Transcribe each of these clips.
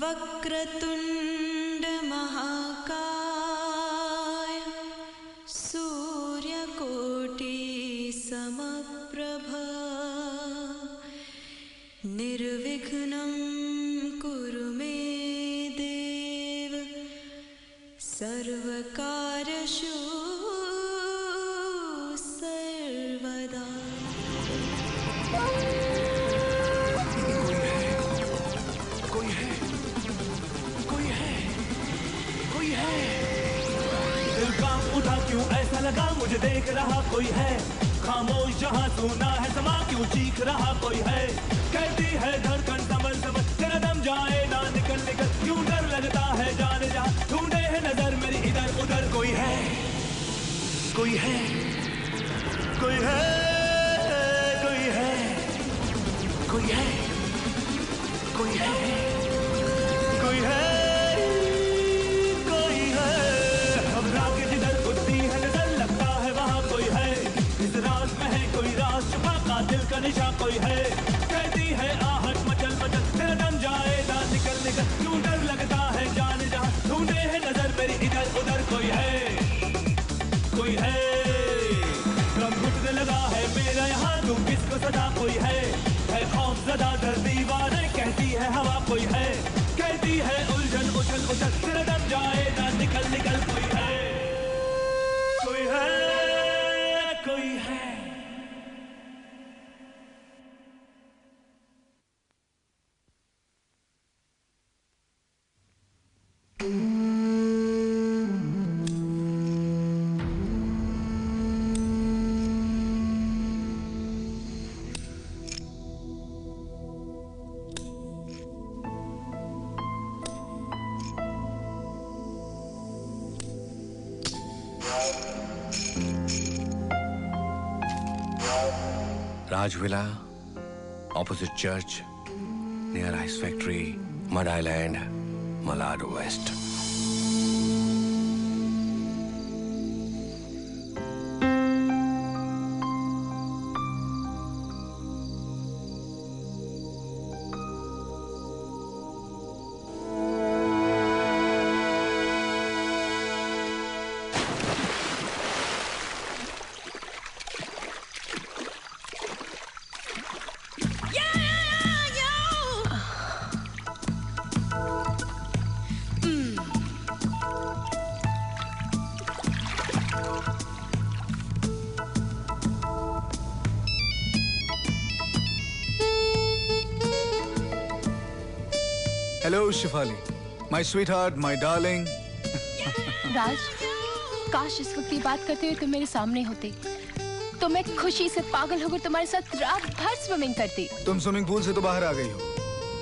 वक्रतुंड महाकाय सूर्यकोटि समप्रभा निर्विघ्नं कुरु मे देव सर्वकार्येषु सर्वदा। उठा क्यों ऐसा लगा मुझे देख रहा कोई है, खामोश जहां सुना है समा क्यों चीख रहा कोई है। कहती है धड़कन संभल संभल तेरा दम जाए ना निकल निकल, क्यों डर लगता है जाने जहां ढूंढे है नजर मेरी इधर उधर। कोई है कोई है कोई है कोई है कोई है कोई है कोई है दिल का निशा कोई है। कहती है आहट मचल मचल तेरा दम जाए ना निकल निकल, क्यों डर लगता है जाने जहां ढूंढे है नजर मेरी इधर उधर। कोई है कोई है गम घुटने लगा है मेरा यहाँ तू किसको सदा। कोई है खौफ ज़दा डर दीवाने कहती है हवा। कोई है कहती है उलझन उछल उछल तेरा दम जाए ना निकल निकल। कोई है कोई है कोई है। Rajvilla, opposite church, near ice factory, Mud Island, Malad West. Hello, Shefali. My sweetheart, my darling. राज, काश इस वक्त ये बात करते हुए तुम मेरे सामने होते तो मैं खुशी से पागल होकर तुम्हारे साथ रात भर स्विमिंग करती। तुम स्विमिंग पूल से तो बाहर आ गई हो,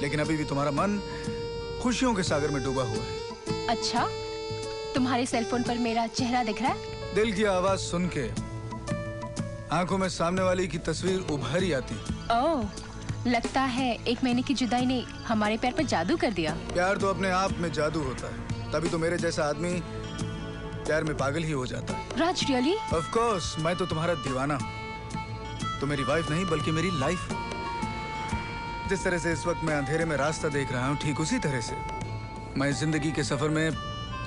लेकिन अभी भी तुम्हारा मन खुशियों के सागर में डूबा हुआ है। अच्छा, तुम्हारे सेलफोन पर मेरा चेहरा दिख रहा है? दिल की आवाज सुन के आंखों में सामने वाली की तस्वीर उभर ही आती। ओह, लगता है 1 महीने की जुदाई ने हमारे प्यार पर जादू कर दिया। प्यार तो अपने आप में जादू होता है, तभी तो मेरे जैसा आदमी प्यार में पागल ही हो जाता है। राज, रियली? ऑफ कोर्स, मैं तो तुम्हारा दीवाना हूँ। तो मेरी वाइफ नहीं बल्कि मेरी लाइफ। जिस तरह से इस वक्त मैं अंधेरे में रास्ता देख रहा हूँ, ठीक उसी तरह से मैं जिंदगी के सफर में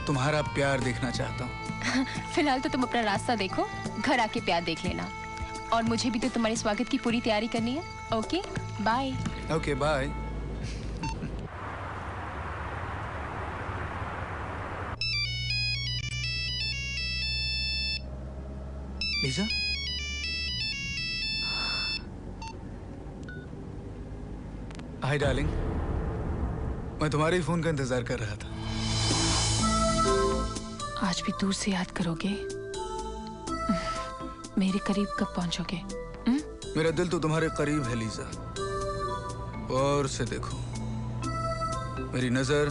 तुम्हारा प्यार देखना चाहता हूँ। फिलहाल तो तुम अपना रास्ता देखो, घर आके प्यार देख लेना। और मुझे भी तो तुम्हारे स्वागत की पूरी तैयारी करनी है। Okay bye. Okay bye. Lisa, hi darling, मैं तुम्हारे फोन का इंतजार कर रहा था। आज भी दूर से याद करोगे? मेरे करीब कब पहुंचोगे? मेरा दिल तो तुम्हारे करीब है लीजा। और से देखो, मेरी नजर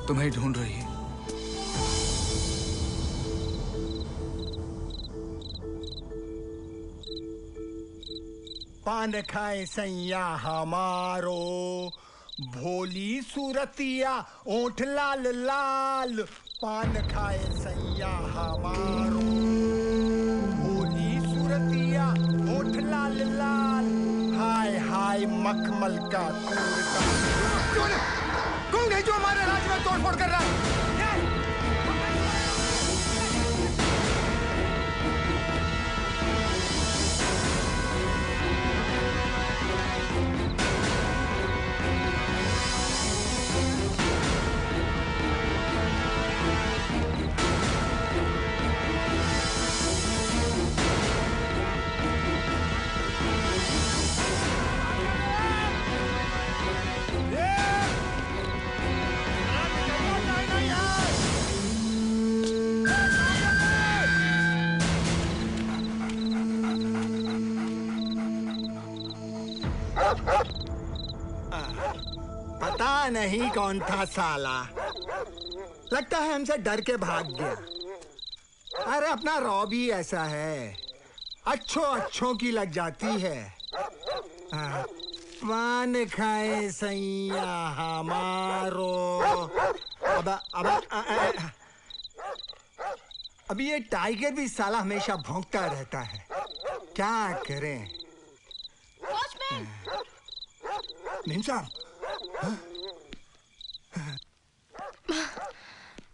तुम्हें ढूंढ रही है। पान खाए सैया हमारो, भोली सूरतिया ओठ लाल लाल। पान खाए सैया हमारो, भोली सूरतिया ओठ लाल लाल। हाय हाय मखमल का कौन है जो हमारे राज्य में तोड़फोड़ कर रहा है? पता नहीं कौन था साला, लगता है हमसे डर के भाग गया। अरे अपना रॉब ही ऐसा है, अच्छों की लग जाती है। पान खाए सैया हमारो। अब ये टाइगर भी साला हमेशा भौंकता रहता है, क्या करें? मेम साहब।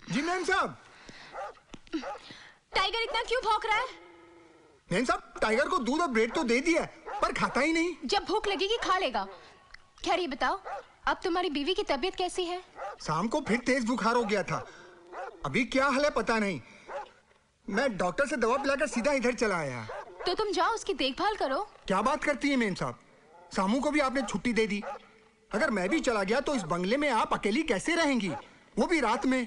जी मेम साहब। टाइगर इतना क्यों भौंक रहा है? मेम साहब, टाइगर को दूध और ब्रेड तो दे दिया पर खाता ही नहीं। जब भूख लगेगी खा लेगा। खैर ये बताओ, अब तुम्हारी बीवी की तबीयत कैसी है? शाम को फिर तेज बुखार हो गया था, अभी क्या हाल है पता नहीं। मैं डॉक्टर से दवा पिलाकर सीधा इधर चला आया। तो तुम जाओ उसकी देखभाल करो। क्या बात करती है मेम साहब, सामू को भी आपने छुट्टी दे दी। अगर मैं भी चला गया तो इस बंगले में आप अकेली कैसे रहेंगी, वो भी रात में?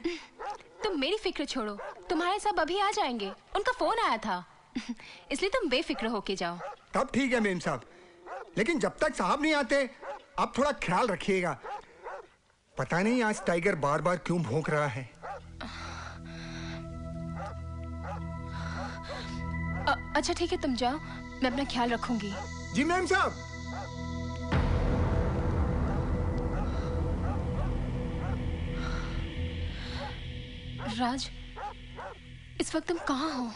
तुम मेरी फिक्र छोड़ो, तुम्हारे सब अभी आ जाएंगे। उनका फोन आया था इसलिए तुम बेफिक्र होके जाओ। तब ठीक है मेम साहब, लेकिन जब तक साहब नहीं आते आप थोड़ा ख्याल रखिएगा। पता नहीं आज टाइगर बार बार क्यों भौंक रहा है। अच्छा ठीक है, तुम जाओ, मैं अपना ख्याल रखूंगी। जी मैम साहब। राज, इस वक्त तुम कहाँ हो?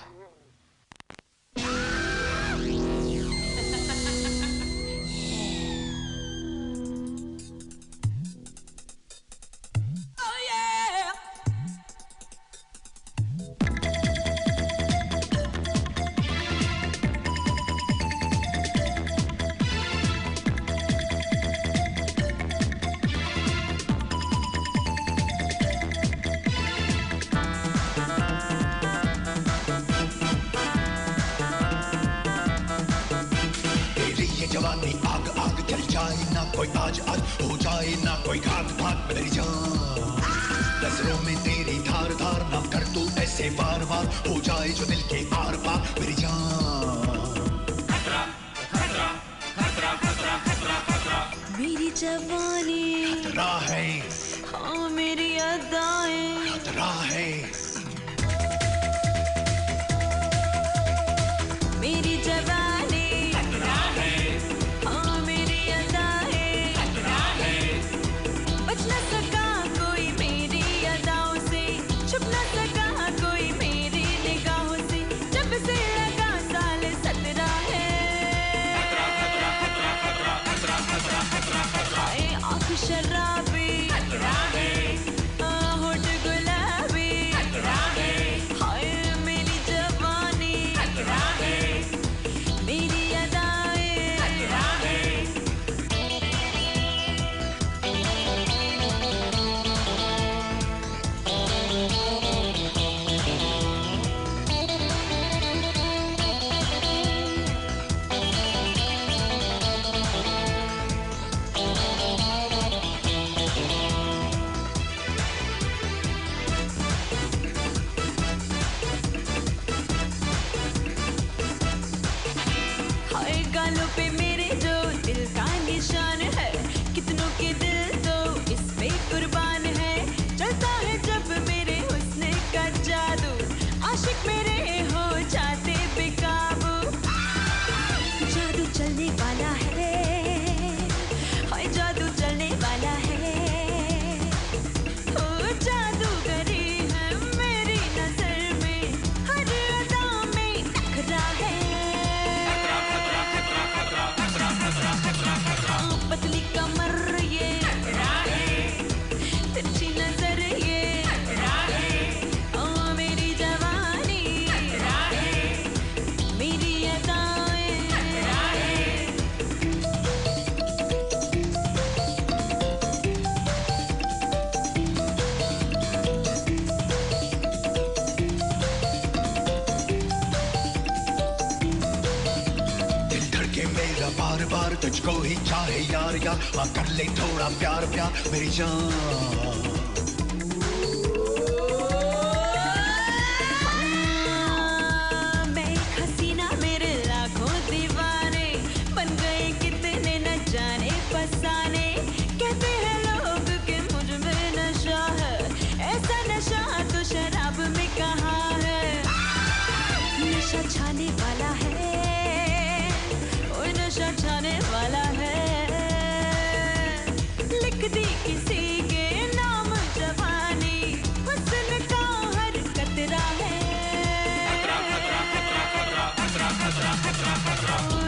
जवानी आग आग जल जाए ना, कोई आज आज हो जाए ना, कोई घात घात में मेरी जान। नजरों में तेरी धार धार ना कर तू ऐसे बार बार, हो जाए जो दिल के आर पार मेरी जान। खतरा खतरा खतरा खतरा खतरा खतरा, मेरी जवानी खतरा है, हाँ मेरी अदाएं खतरा है, मेरी जवानी शराबी खतरा है, होठ गुलाबी खतरा है, हाय मेरी जवानी खतरा है, मेरी अदाएं खतरा है। बार तुझको ही चाहे यार यार, हाँ कर ले थोड़ा प्यार प्यार मेरी जान। छाने वाला है, ओ नशा छाने वाला है, लिख दी किसी के नाम जवानी, हुस्न का हर कतरा है,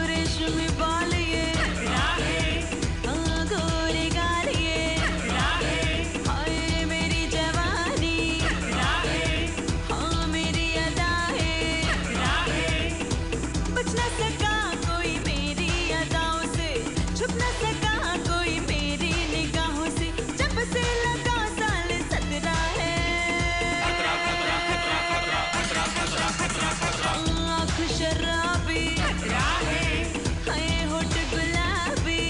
रेशमी बाल ये गोरे गाल ये, हाय मेरी जवानी, हाँ मेरी अदा है, बच न सका कोई मेरी अदाओं से, छुप न सका कोई मेरी निगाहों से, जब से लगा साल 17 है, आँख शराबी हाय होठ गुलाबी,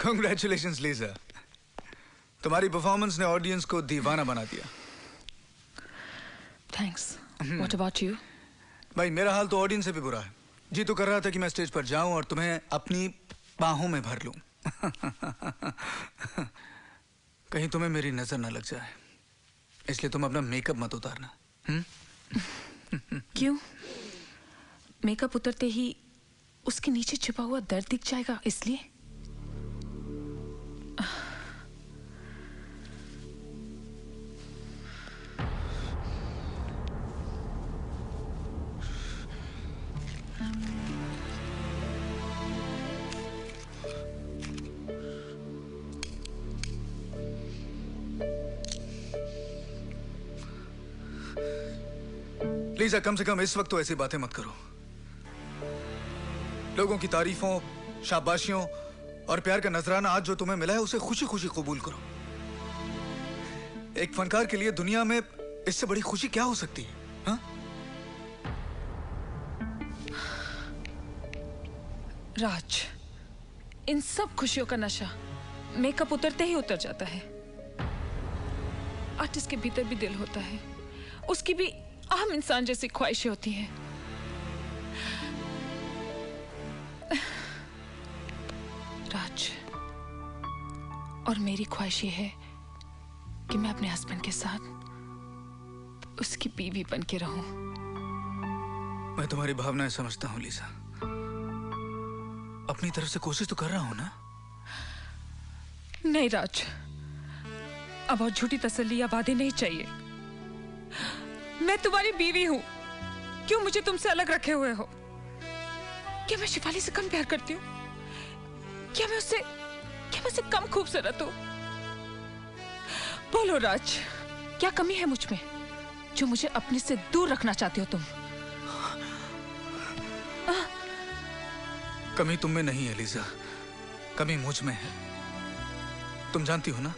Congratulations, लीजा। तुम्हारी परफॉर्मेंस ने ऑडियंस को दीवाना बना दिया। Thanks. What about you? भाई मेरा हाल तो ऑडियंस से भी बुरा है। जी तो कर रहा था कि मैं स्टेज पर जाऊं और तुम्हें अपनी बाहों में भर लूं। कहीं तुम्हें मेरी नजर न लग जाए, इसलिए तुम अपना मेकअप मत उतारना। क्यों? मेकअप उतरते ही उसके नीचे छिपा हुआ दर्द दिख जाएगा, इसलिए? लीजा, कम से कम इस वक्त तो ऐसी बातें मत करो। लोगों की तारीफों, शाबाशियों और प्यार का नजराना आज जो तुम्हें मिला है उसे खुशी खुशी कबूल करो। एक फनकार के लिए दुनिया में इससे बड़ी खुशी क्या हो सकती है? हाँ? राज, इन सब खुशियों का नशा मेकअप उतरते ही उतर जाता है। आर्टिस्ट के भीतर भी दिल होता है, उसकी भी आम इंसान जैसी ख्वाहिशें होती हैं। राज, और मेरी ख्वाहिश ये है कि मैं अपने हस्बैंड के साथ उसकी बीवी बन के रहूं। मैं तुम्हारी भावनाएं समझता हूं लीजा। अपनी तरफ से कोशिश तो कर रहा हूं ना? नहीं राज, अब और झूठी तसल्ली या वादे नहीं चाहिए। मैं तुम्हारी बीवी हूं, क्यों मुझे तुमसे अलग रखे हुए हो? क्या मैं शिफाली से कम प्यार करती हूँ? क्या मैं उससे कम खूबसूरत हूँ? बोलो राज, क्या कमी है मुझ में जो मुझे अपने से दूर रखना चाहते हो तुम? कमी तुम में नहीं है लीजा, कमी मुझ में है। तुम जानती हो ना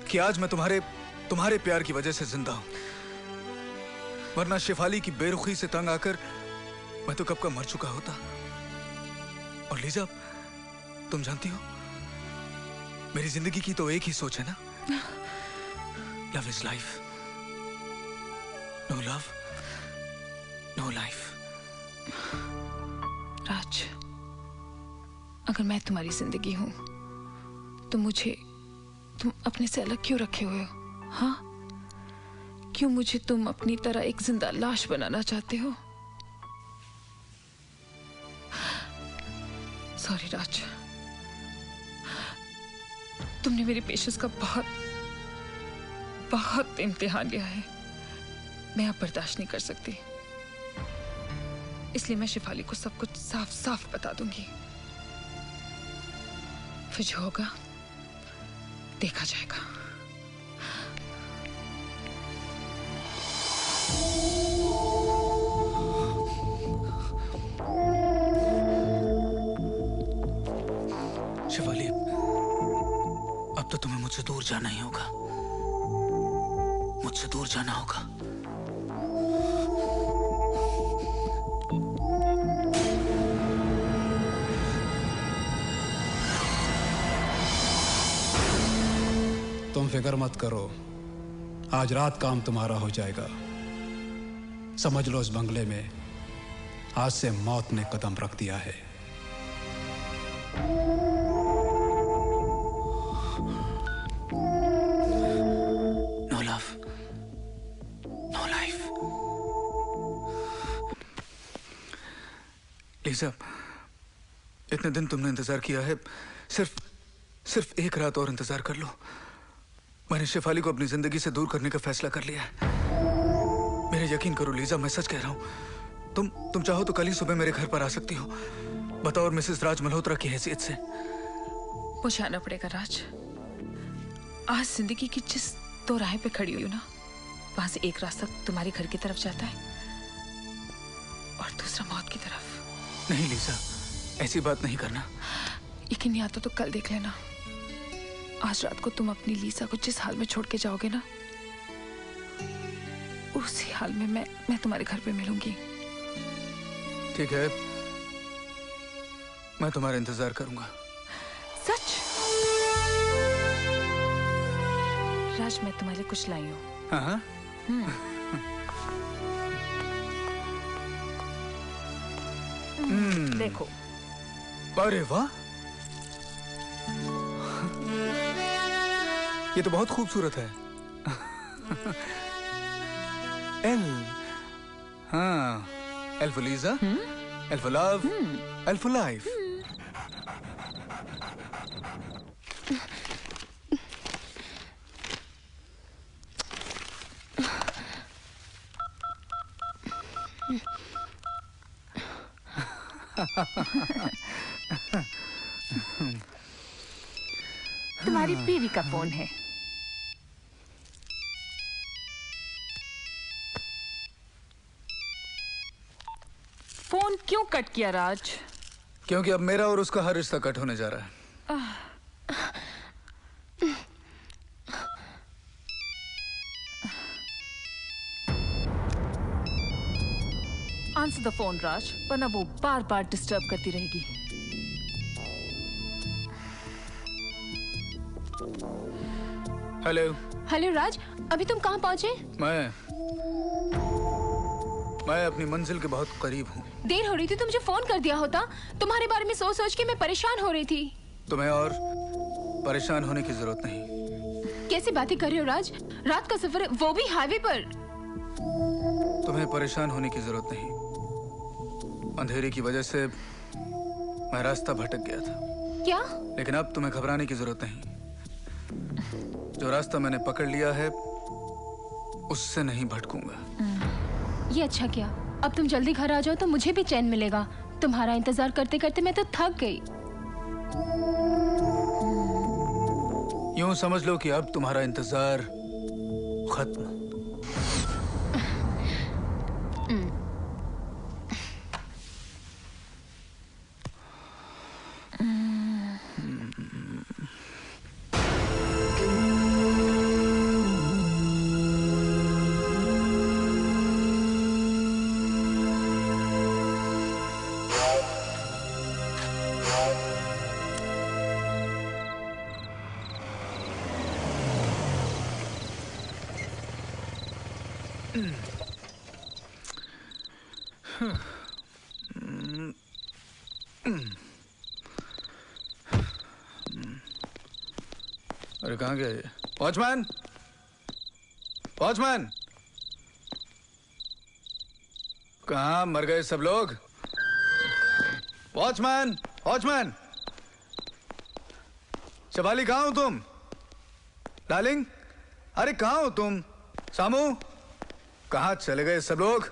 कि आज मैं तुम्हारे प्यार की वजह से जिंदा हूं, वरना शिफाली की बेरुखी से तंग आकर मैं तो कब का मर चुका होता। और लीजा, तुम जानती हो मेरी जिंदगी की तो एक ही सोच है ना, love is life, no love no life. Raj, अगर मैं तुम्हारी जिंदगी हूं तो मुझे तुम अपने से अलग क्यों रखे हुए हो? हाँ, क्यों मुझे तुम अपनी तरह एक जिंदा लाश बनाना चाहते हो? सॉरी राज, तुमने मेरी पेशेंस का बहुत इम्तिहान लिया है। मैं अब बर्दाश्त नहीं कर सकती। इसलिए मैं शिफाली को सब कुछ साफ साफ बता दूंगी। फिर जो होगा देखा जाएगा। शिवाली, अब तो तुम्हें मुझसे दूर जाना ही होगा। मुझसे दूर जाना होगा। तुम फिक्र मत करो, आज रात काम तुम्हारा हो जाएगा। समझ लो इस बंगले में आज से मौत ने कदम रख दिया है। No love, no life. Lisa, इतने दिन तुमने इंतजार किया है, सिर्फ एक रात और इंतजार कर लो। मैंने शिफाली को अपनी जिंदगी से दूर करने का फैसला कर लिया है। मेरे यकीन करो लीजा, मैं सच कह रहा हूं। तुम चाहो तो कल ही सुबह मेरे घर पर आ सकती हो, बतौर मिसेस राज मल्होत्रा की हैसियत से। मुझे आना पड़ेगा राज। आज जिंदगी की जिस दो राह पे खड़ी हुई हूं ना, वहां से एक रास्ता तुम्हारे घर की तरफ जाता है और दूसरा मौत की तरफ। नहीं लीजा, ऐसी बात नहीं करना। यकीन नहीं आता तो कल देख लेना। आज रात को तुम अपनी लीसा को जिस हाल में छोड़ के जाओगे ना, उसी हाल में मैं तुम्हारे घर पे मिलूंगी। ठीक है, मैं तुम्हारा इंतजार करूंगा। सच? राज, मैं तुम्हारे लिए कुछ लाई हूँ। हाँ? देखो। अरे वाह, ये तो बहुत खूबसूरत है। एल, हाँ, L for Lisa, L for love, L for life. तुम्हारी बीवी का फोन है। फोन क्यों कट किया राज? क्योंकि अब मेरा और उसका हर रिश्ता कट होने जा रहा है। आंसर द फोन राज, वरना वो बार बार डिस्टर्ब करती रहेगी। हेलो। हेलो राज, अभी तुम कहाँ पहुँचे? मैं अपनी मंजिल के बहुत करीब हूँ। देर हो रही थी तो मुझे फोन कर दिया होता। तुम्हारे बारे में सोच सोच के मैं परेशान हो रही थी। तुम्हें और परेशान होने की जरूरत नहीं। कैसी बातें कर रहे हो राज? रात का सफर, वो भी हाईवे पर। तुम्हें परेशान होने की जरूरत नहीं। अंधेरे की वजह से मैं रास्ता भटक गया था। क्या? लेकिन अब तुम्हें घबराने की जरूरत नहीं। जो रास्ता मैंने पकड़ लिया है उससे नहीं भटकूंगा। ये अच्छा किया। अब तुम जल्दी घर आ जाओ तो मुझे भी चैन मिलेगा। तुम्हारा इंतजार करते करते मैं तो थक गई। यूं समझ लो कि अब तुम्हारा इंतजार खत्म। अरे कहाँ गया ये? वॉचमैन, वॉचमैन, कहाँ मर गए सब लोग? वॉचमैन, वॉचमैन, शिवाली कहाँ हो तुम? डार्लिंग, अरे कहाँ हो तुम? सामू, कहाँ चले गए सब लोग?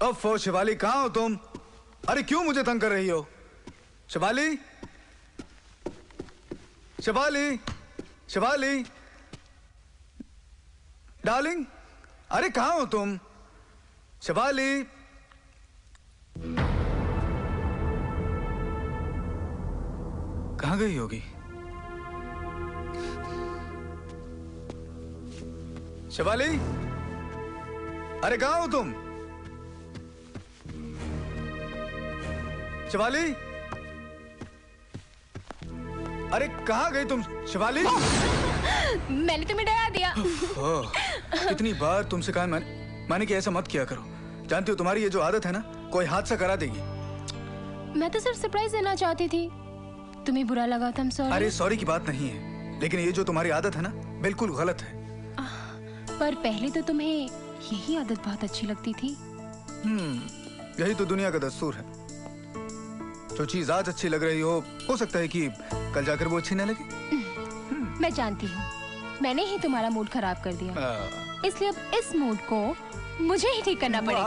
ओफो शिवाली, कहाँ हो तुम? अरे क्यों मुझे तंग कर रही हो? शिवाली, शिवाली, शिवाली, डार्लिंग, अरे कहाँ हो तुम? शिवाली, कहाँ गई होगी? शिवाली, अरे कहाँ हो तुम? शिवाली, अरे कहाँ गई तुम? शिवाली, मैंने तुम्हें डरा दिया। ओह, कितनी बार तुमसे कहा मैंने कि ऐसा मत किया करो। जानती हो तुम्हारी ये जो आदत है ना, कोई हादसा करा देगी। मैं तो सिर्फ सरप्राइज देना चाहती थी। तुम्हें बुरा लगा तो सॉरी। अरे सॉरी की बात नहीं है, लेकिन ये जो तुम्हारी आदत है ना, बिल्कुल गलत है। पर पहले तो तुम्हें यही आदत बहुत अच्छी लगती थी। यही तो दुनिया का दस्तूर है। जो चीज आज अच्छी लग रही हो सकता है कि कल जाकर वो अच्छी न लगे। मैं जानती हूँ, मैंने ही तुम्हारा मूड खराब कर दिया, इसलिए अब इस मूड को मुझे ही ठीक करना पड़ेगा।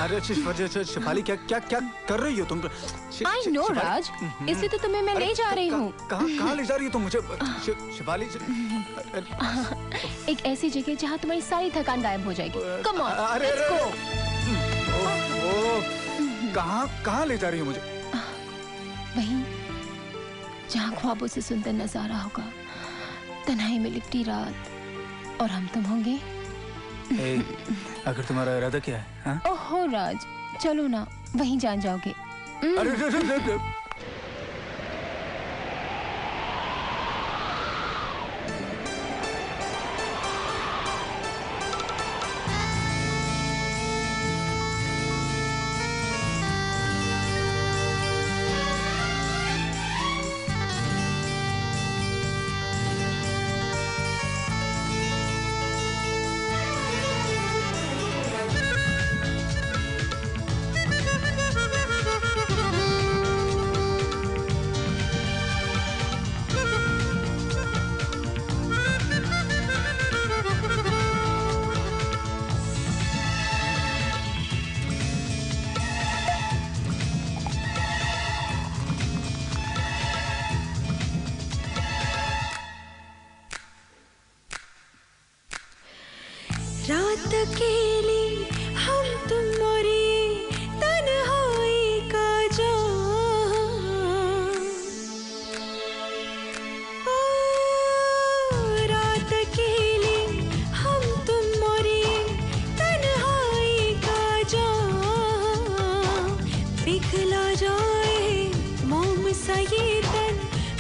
अरे शिफाली, क्या कर रही हो तुम? आई नो राज, इसलिए तो तुम्हें मैं ले जा रही हूँ। कहाँ ले जा रही हो तुम मुझे? शिफाली, एक ऐसी जगह जहाँ तुम्हारी सारी थकान गायब हो जाएगी। Come on, let's go. कहाँ ले जा रही हो मुझे? वहीं जहाँ ख्वाबों से सुंदर नजारा होगा, तन्हाई में लिपटी रात, और हम तुम होंगे। अगर तुम्हारा इरादा क्या है? हाँ? ओहो राज, चलो ना, वहीं जान जाओगे। अरे रात अकेली हम तुम और ये तन्हाई का जाम। रात अकेली हम तुम और ये तन्हाई का जाम। पिघला जाए मोम सा ये तन,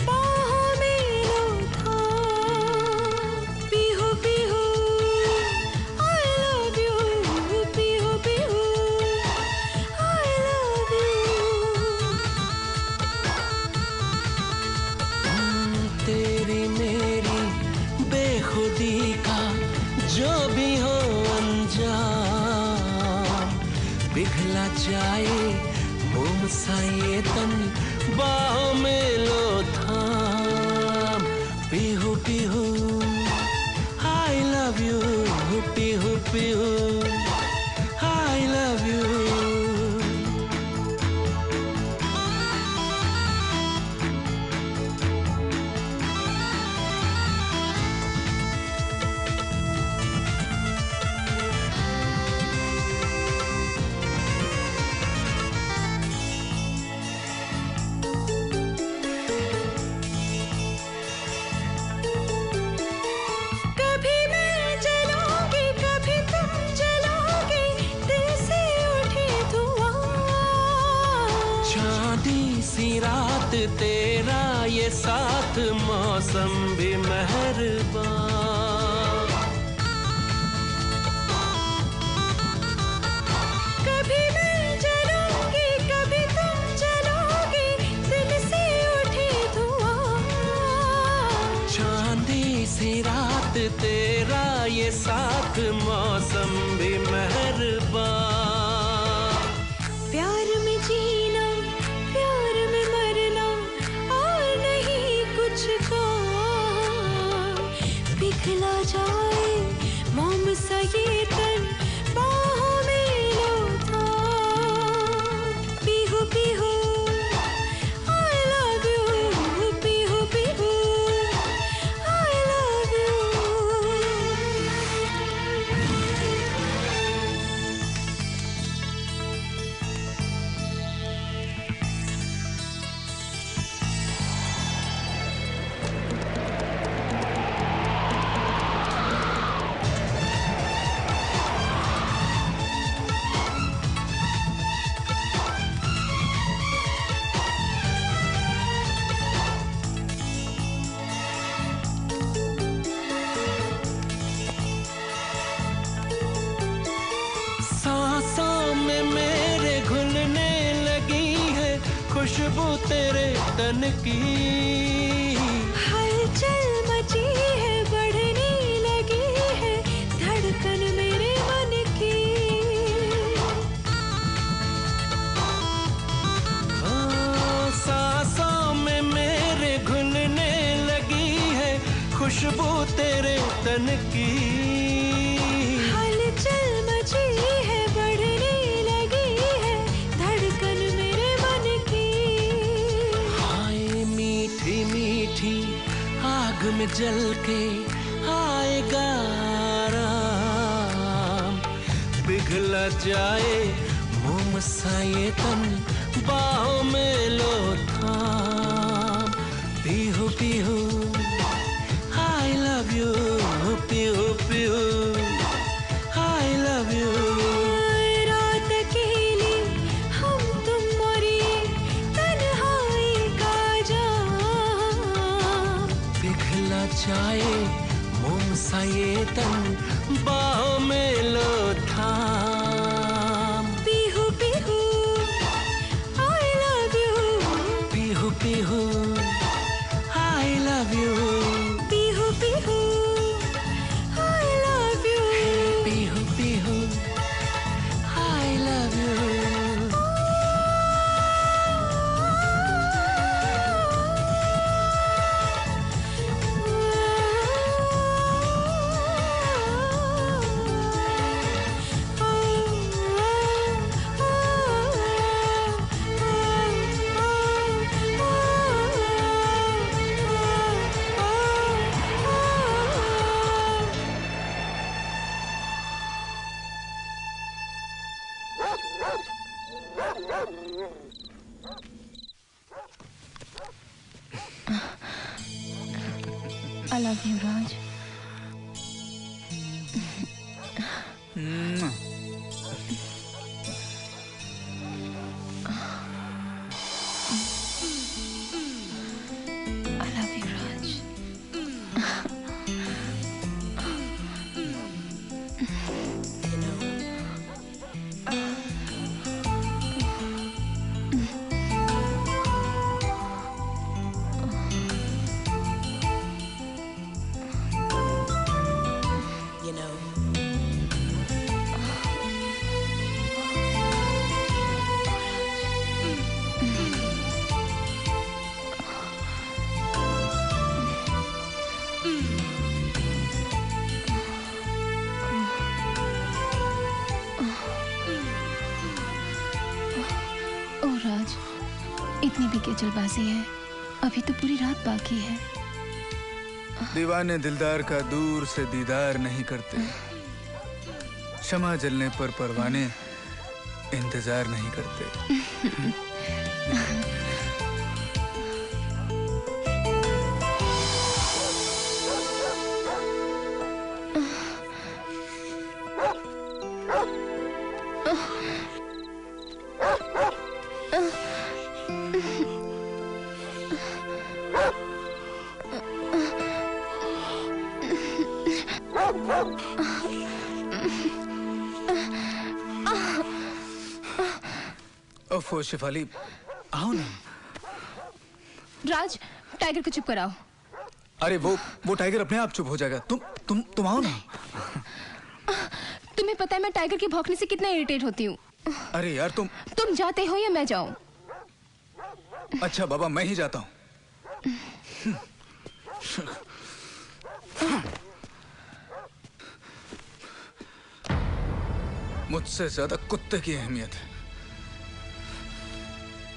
बाहों में लो थाम। पीहू पीहू जो भी हो अंजाम, पिघला जाए मोम सा ये तन, बाहों में लो थाम। Pihu Pihu I love you, Pihu Pihu I love you. रात तेरा ये साथ, मौसम भी मेहरबान। कभी मैं चलूंगी, कभी तुम चलोगे, दिल से उठे धुआं। चांदी सी रात तेरा ये साथ, मौसम भी मेहरबान। प्यार में जीना, प्यार में मरना, और नहीं कुछ काम। पिघला जाए मोम सा ये तन, बाहों में लो खुशबू तेरे तन की। हलचल मची है, बढ़ने लगी है धड़कन मेरे मन की। सांसों में मेरे घुलने लगी है खुशबू तेरे तन की। हलचल मची है, बढ़ने लगी है धड़कन मेरे मन की। हाय मीठी मीठी आग में जल के आएगा आराम। पिघला जाए मोम सा ये तन, बाहों में लो थाम। Pihu Pihu I love you, Pihu Pihu I love you। रात अकेली हम तुम और ये तन्हाई का जाम। पिघला जाए मोम सा ये तन, बाहों में लो थाम। Pihu Pihu I love you। Pihu Pihu I love you। Pihu Pihu I love you। Pihu Pihu I love you। I love you, Raj. I love you, Raj. ओ राज, इतनी भी क्या जल्दबाजी है? अभी तो पूरी रात बाकी है। दीवाने दिलदार का दूर से दीदार नहीं करते। शमा जलने पर परवाने इंतजार नहीं करते। ओफो शिफाली, आओ ना। राज, टाइगर को चुप कराओ। अरे वो टाइगर अपने आप चुप हो जाएगा। तुम आओ ना। तुम्हें पता है मैं टाइगर के भौंकने से कितना इरिटेट होती हूँ। अरे यार तुम जाते हो या मैं जाऊं? अच्छा बाबा, मैं ही जाता हूँ। मुझसे ज्यादा कुत्ते की अहमियत है।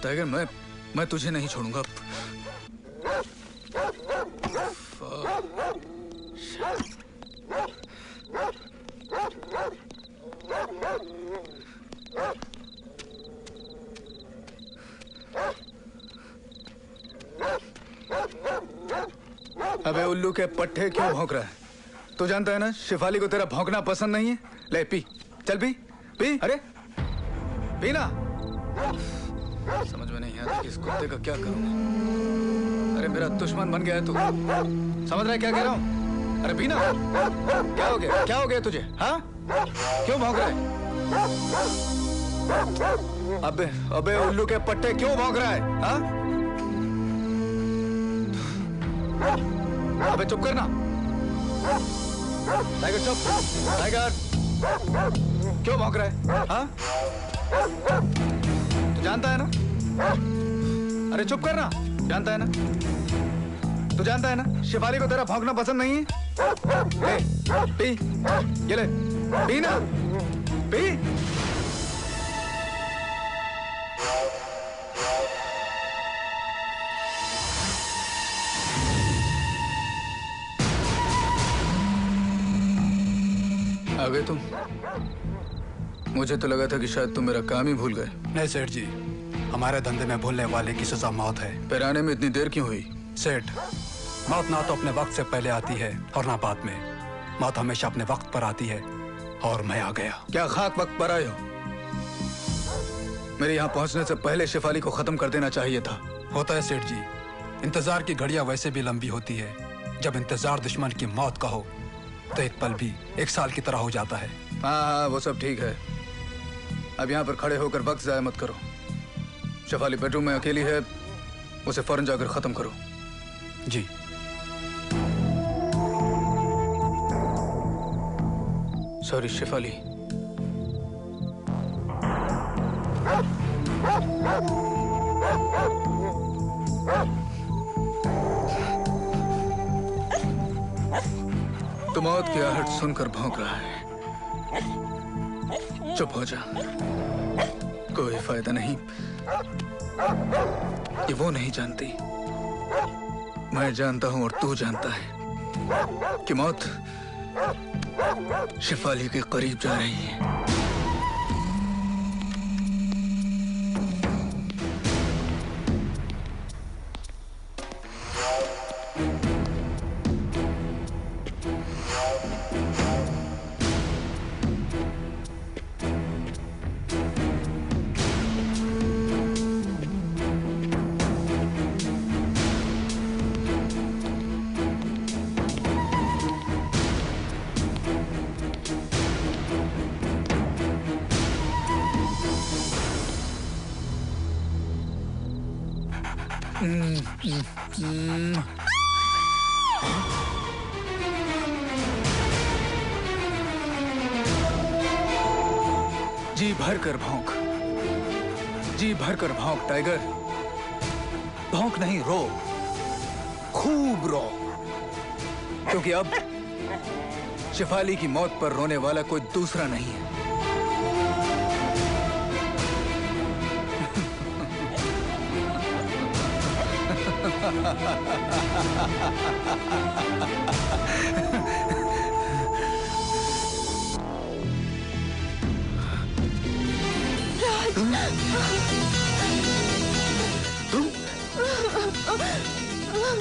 टाइगर, मैं तुझे नहीं छोड़ूंगा। अबे उल्लू के पट्टे क्यों भौंक रहा है? तू जानता है ना शिफाली को तेरा भौंकना पसंद नहीं है। ले पी, चल पी। अरे पी ना। समझ में नहीं आता कि इस कुत्ते का क्या करूं। अरे मेरा दुश्मन बन गया है तू। समझ रहा है क्या कह रहा हूं? अरे पी ना। क्या हो गया तुझे? हाँ, क्यों भौंक रहा है? अबे अबे उल्लू के पट्टे क्यों भौंक रहा है? हाँ? अबे चुप करना। टाइगर चुप। टाइगर क्यों भौंक रहा है? हाँ? तू जानता है ना? अरे चुप करना। जानता है ना? तू जानता है ना? शिफाली को तेरा भौंकना पसंद नहीं है? ए, पी, ये ले, पी ना, पी। आ गए तुम? मुझे तो लगा था कि शायद तुम मेरा काम ही भूल गए। नहीं सेठ जी, हमारे धंधे में भूलने वाले की सजा मौत है। फिर आने में इतनी देर क्यों हुई? सेठ, मौत ना तो अपने वक्त से पहले आती है और ना बाद में। मौत हमेशा अपने वक्त पर आती है और मैं आ गया। क्या खाक वक्त पर आए हो? मेरे यहाँ पहुँचने से पहले शिफाली को खत्म कर देना चाहिए था। होता है सेठ जी, इंतजार की घड़ियां वैसे भी लंबी होती है। जब इंतजार दुश्मन की मौत का हो तो एक पल भी 1 साल की तरह हो जाता है। हाँ, वो सब ठीक है। अब यहाँ पर खड़े होकर वक्त जाया मत करो। शिफाली बेडरूम में अकेली है, उसे फौरन जाकर खत्म करो। जी। सॉरी शिफाली। तो मौत की आहट सुनकर भौंक रहा है। चुप हो जा, कोई फायदा नहीं। ये वो नहीं जानती, मैं जानता हूं और तू जानता है कि मौत शिफाली के करीब जा रही है। जी भर कर भौंक, जी भर कर भौंक टाइगर। भौंक नहीं, रो, खूब रो, क्योंकि अब शिफाली की मौत पर रोने वाला कोई दूसरा नहीं है।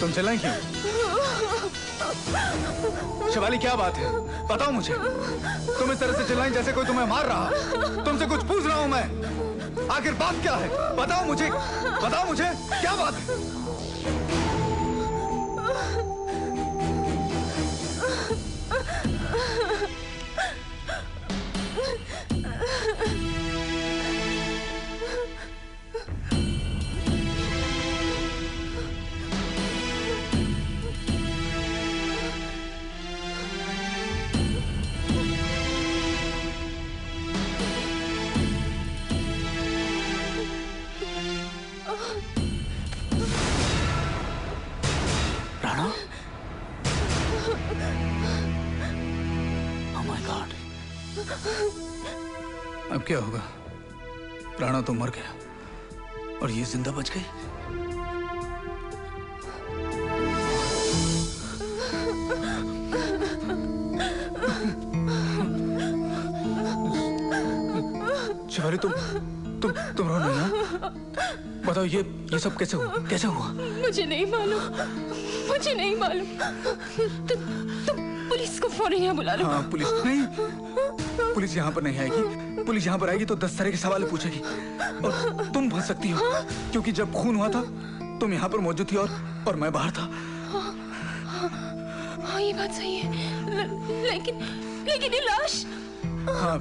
तुम चिल्लाई क्यों? शिवाली क्या बात है? बताओ मुझे। तुम इस तरह से चिल्लाई जैसे कोई तुम्हें मार रहा। तुमसे कुछ पूछ रहा हूं मैं। आखिर बात क्या है? बताओ मुझे, बताओ मुझे क्या बात है? अब क्या होगा? राणा तो मर गया और ये जिंदा बच गई। शिवाली तुम रो नहीं ना? बताओ ये सब कैसे हुआ? कैसे हुआ? मुझे नहीं मालूम, मुझे नहीं मालूम। तुम पुलिस को फौरन यहाँ बुला लो। हाँ, पुलिस नहीं, पुलिस यहाँ पर नहीं आएगी। पुलिस यहाँ पर आएगी तो 10 तरह के सवाल पूछेगी और तुम फंस सकती हो, क्योंकि जब खून हुआ था तुम यहाँ पर मौजूद थी और मैं बाहर था। हाँ, ये बात सही है। लेकिन ये लाश। हाँ,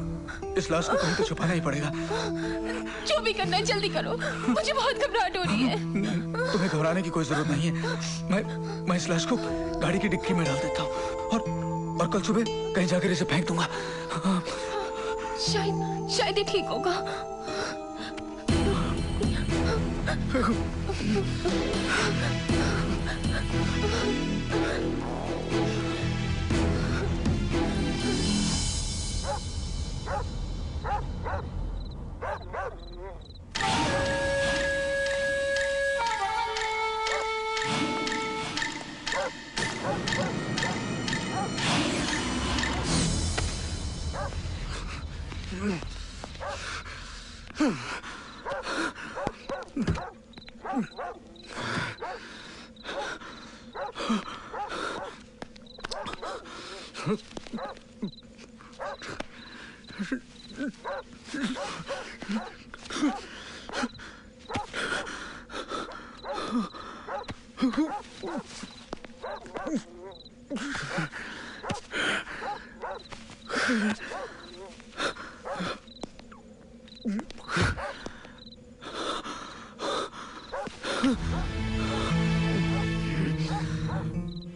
इस लाश को कहीं तो छुपाना ही पड़ेगा। जो भी करना है जल्दी करो, मुझे बहुत घबराहट हो रही है। तुम्हें घबराने की कोई जरूरत नहीं है। मैं इस लाश को गाड़ी की डिक्की में डाल देता हूँ और कल सुबह कहीं जाकर इसे फेंक दूंगा। शायद ये ठीक होगा।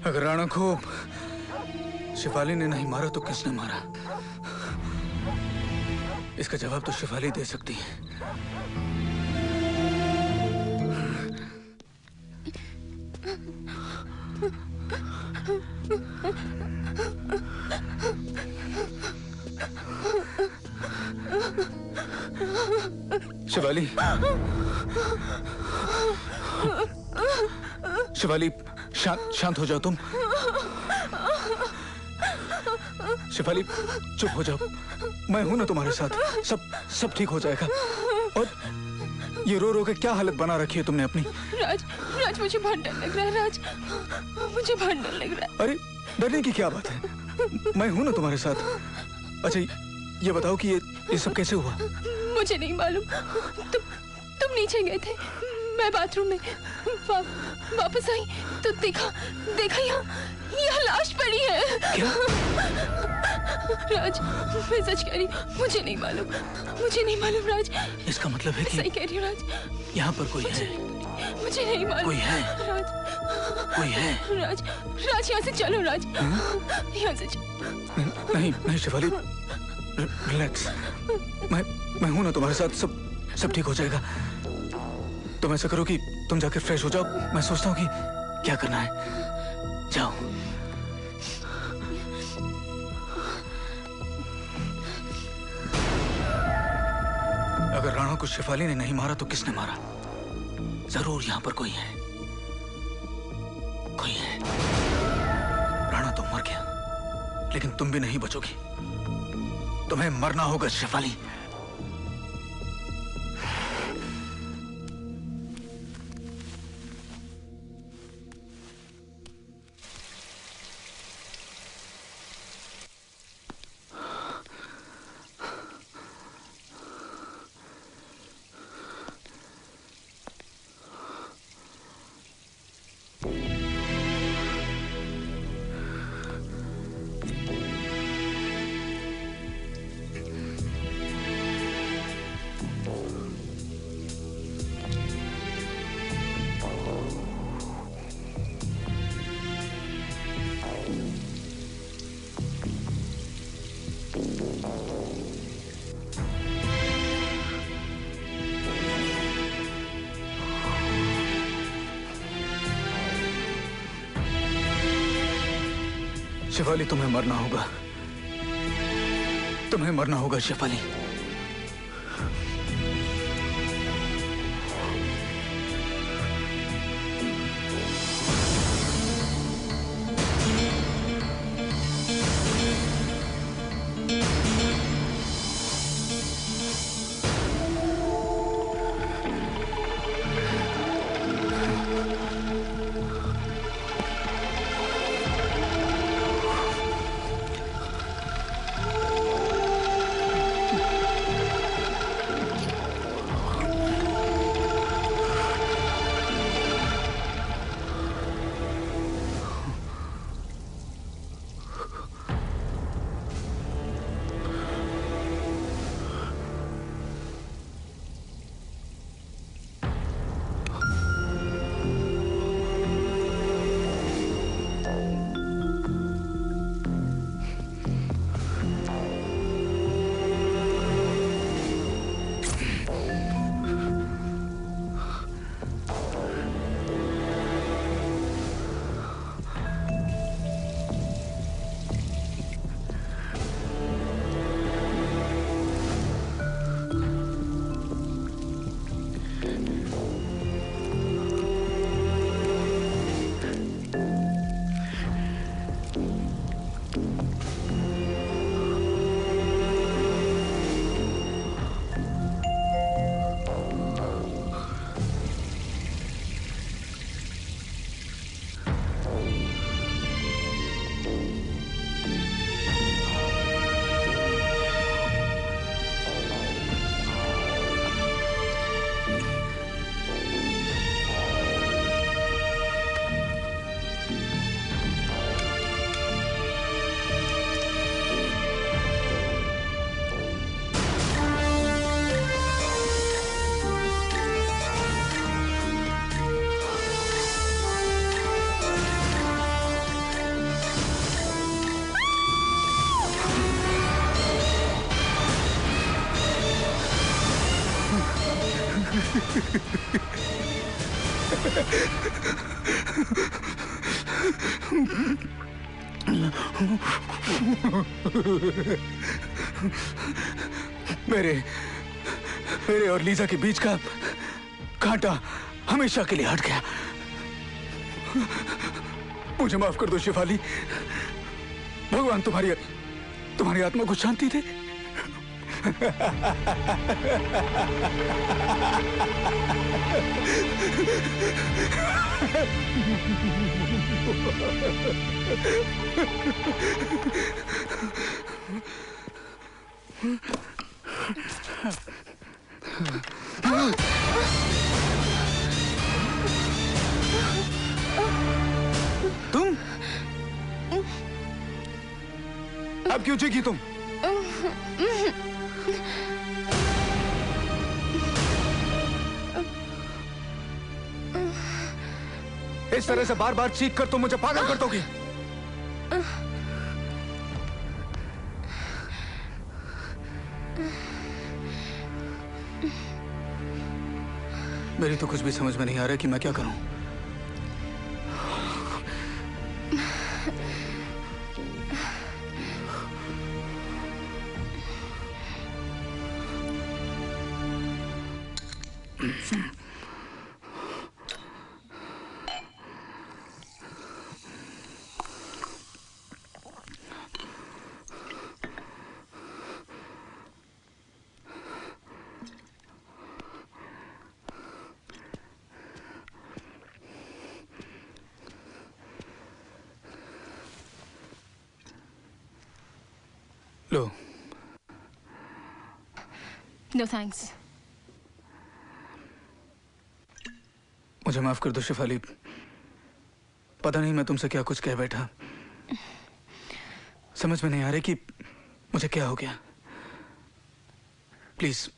अगर राणा को शिफाली ने नहीं मारा तो किसने मारा? इसका जवाब तो शिफाली दे सकती है। शिवाली, शिवाली, शांत हो जाओ तुम। शिफाली चुप हो जाओ, मैं हूं ना तुम्हारे साथ। सब ठीक हो जाएगा। और ये रो रो के क्या हालत बना रखी है तुमने अपनी? राज मुझे बहुत डर लग रहा है। राज मुझे बहुत डर लग रहा है। अरे डरने की क्या बात है, मैं हूं ना तुम्हारे साथ। अच्छा ये बताओ कि ये सब कैसे हुआ? मुझे नहीं मालूम। तुम नीचे गए थे, मैं बाथरूम में वापस आई तो देखा यहाँ लाश पड़ी है। क्या? राज मैं सच कह रही हूँ, मुझे नहीं मालूम राज। इसका मतलब है कि सही कह रही हूँ राज। यहाँ पर कोई है? मुझे नहीं मालूम। कोई है? कोई है? राज यहाँ से चलो राज। यहाँ से नहीं शिवाली, रिलैक्स। मैं हूं ना तुम्हारे साथ। सब ठीक हो जाएगा। तुम ऐसा करो कि तुम जाकर फ्रेश हो जाओ। मैं सोचता हूँ कि क्या करना है। जाओ। अगर राणा को शिफाली ने नहीं मारा तो किसने मारा? जरूर यहाँ पर कोई है। राणा तो मर गया, लेकिन तुम भी नहीं बचोगी। तुम्हें मरना होगा शिफाली। शिफाली तुम्हें मरना होगा। तुम्हें मरना होगा शिफाली। मेरे और लीजा के बीच का कांटा हमेशा के लिए हट गया। मुझे माफ कर दो शिफाली। भगवान तुम्हारी आत्मा को शांति दे। तुम अब क्यों चीखी तुम? इस तरह से बार बार चीख कर तुम मुझे पागल कर दोगी। मेरी तो कुछ भी समझ में नहीं आ रहा कि मैं क्या करूं। लो। No thanks. मुझे माफ कर दो शिफाली। पता नहीं मैं तुमसे क्या कुछ कह बैठा। समझ में नहीं आ रहा कि मुझे क्या हो गया। Please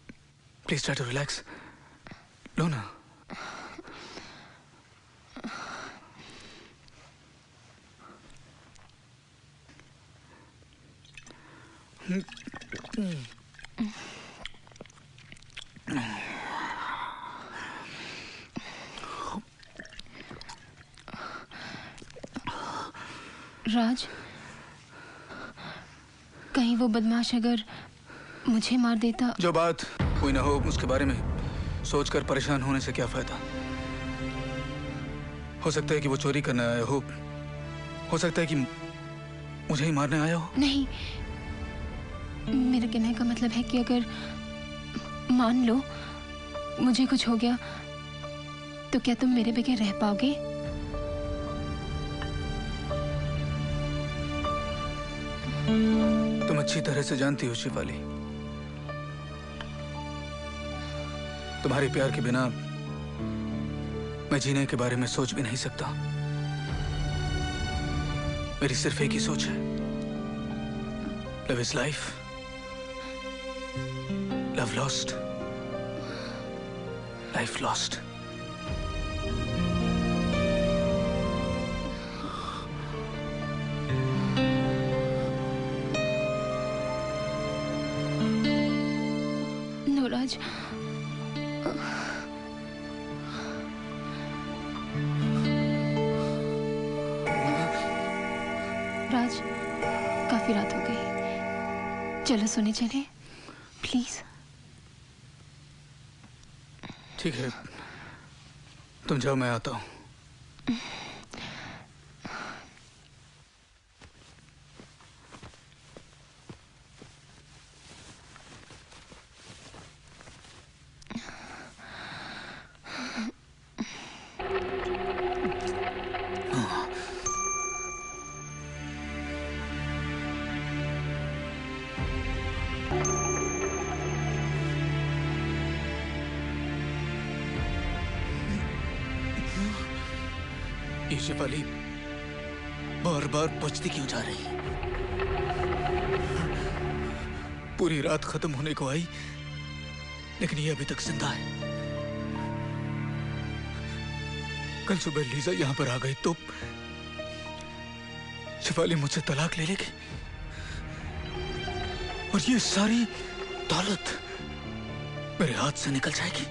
try to relax. लो ना। राज, कहीं वो बदमाश अगर मुझे मार देता। जो बात हुई ना हो उसके बारे में सोचकर परेशान होने से क्या फायदा। हो सकता है कि वो चोरी करने आया हो सकता है कि मुझे ही मारने आया हो। नहीं, मेरे कहने का मतलब है कि अगर मान लो मुझे कुछ हो गया तो क्या तुम मेरे बगैर रह पाओगे? तुम अच्छी तरह से जानती हो शिफाली, तुम्हारे प्यार के बिना मैं जीने के बारे में सोच भी नहीं सकता। मेरी सिर्फ एक ही सोच है, love is life, love lost, life lost. Raj, Raj, काफी रात हो गई, चलो सोने चले प्लीज। ठीक है, तुम जाओ, मैं आता हूँ। ये शिफाली बार बार बचती क्यों जा रही? पूरी रात खत्म होने को आई लेकिन ये अभी तक जिंदा है। कल सुबह लीजा यहां पर आ गई तो शिफाली मुझसे तलाक ले लेगी और ये सारी दौलत मेरे हाथ से निकल जाएगी।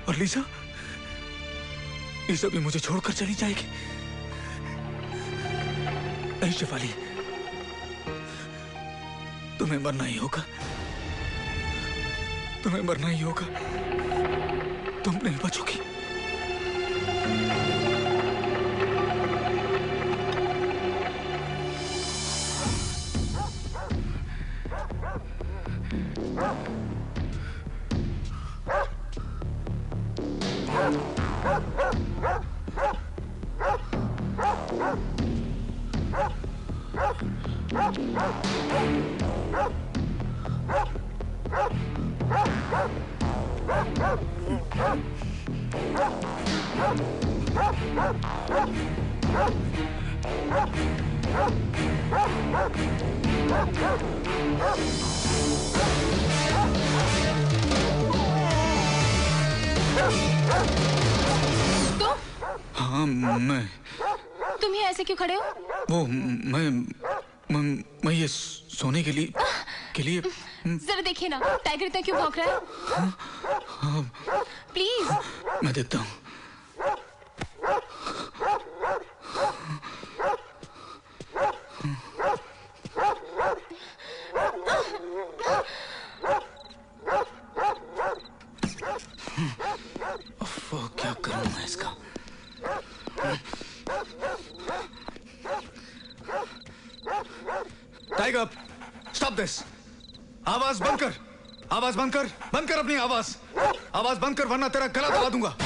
और लीजा ये सभी मुझे छोड़कर चली जाएगी। नहीं शेफाली, तुम्हें मरना ही होगा, तुम्हें मरना ही होगा, तुम नहीं बचोगी। हाँ, तुम ही ऐसे क्यों खड़े हो? वो मैं ये सोने के लिए जरा देखिए ना, टाइगर इतना क्यों भौंक रहा है? हाँ, प्लीज। मैं देखता हूँ। क्या करूँ मैं इसका? Tiger, stop this! आवाज बंद कर, आवाज बंद कर, बंद कर अपनी आवाज, आवाज बंद कर वरना तेरा गला दबा दूंगा।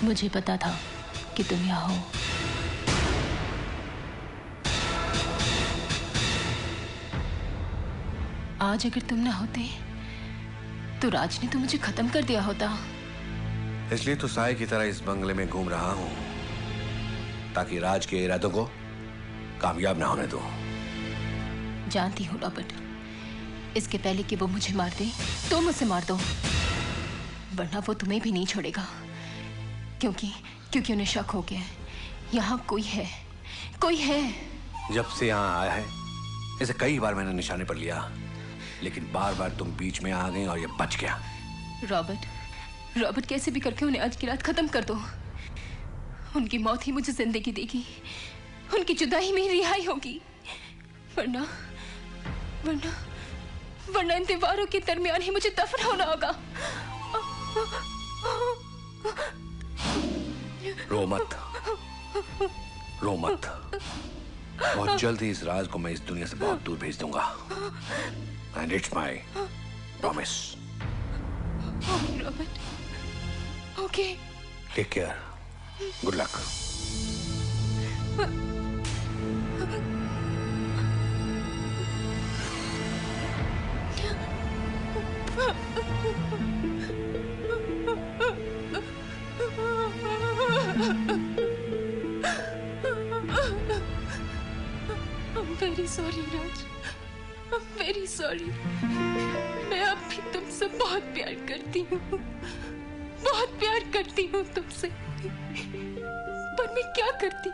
मुझे पता था कि तुम यहाँ हो। आज अगर तुम ना होते तो राज ने तो मुझे खत्म कर दिया होता। इसलिए तो साय की तरह इस बंगले में घूम रहा हूं ताकि राज के इरादों को कामयाब ना होने दूं। जानती हूँ रॉबर्ट, इसके पहले कि वो मुझे मार दे तो मुझसे मार दो, वरना वो तुम्हें भी नहीं छोड़ेगा। क्योंकि उन्हें शक हो गया है यहाँ कोई है, कोई है। जब से यहाँ आया है इसे कई बार मैंने निशाने पर लिया, लेकिन बार बार तुम बीच में आ गई और ये बच गया। रॉबर्ट कैसे भी करके उन्हें आज की रात खत्म कर दो। उनकी मौत ही मुझे जिंदगी देगी, उनकी जुदाई में रिहाई होगी, वरना इन दीवारों के दरमियान ही मुझे दफन होना होगा। रो मत, रो मत। बहुत जल्द ही इस राज को मैं इस दुनिया से बहुत दूर भेज दूंगा। And it's my promise. Okay, Robert. Okay. Take care. Good luck. I'm very sorry, Raj. I'm very sorry. मैं अब भी तुमसे बहुत प्यार करती हूँ, बहुत प्यार करती हूँ तुमसे। पर मैं क्या करती?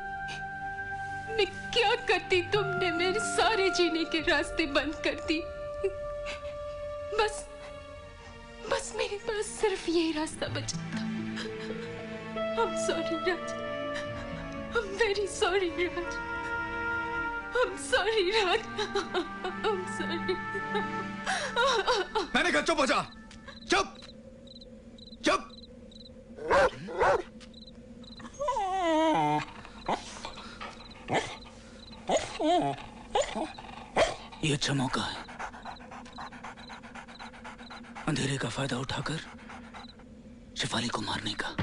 तुमने मेरे सारे जीने के रास्ते बंद कर दी। बस मेरे पास सिर्फ यही रास्ता बचा था। I'm sorry, Raj. I'm very sorry, Raj. I'm sorry, Raj. I'm sorry. मैंने कहा चुप हो जा, चुप। ये अच्छा मौका है। अंधेरे का फायदा उठाकर शेफाली को मारने का।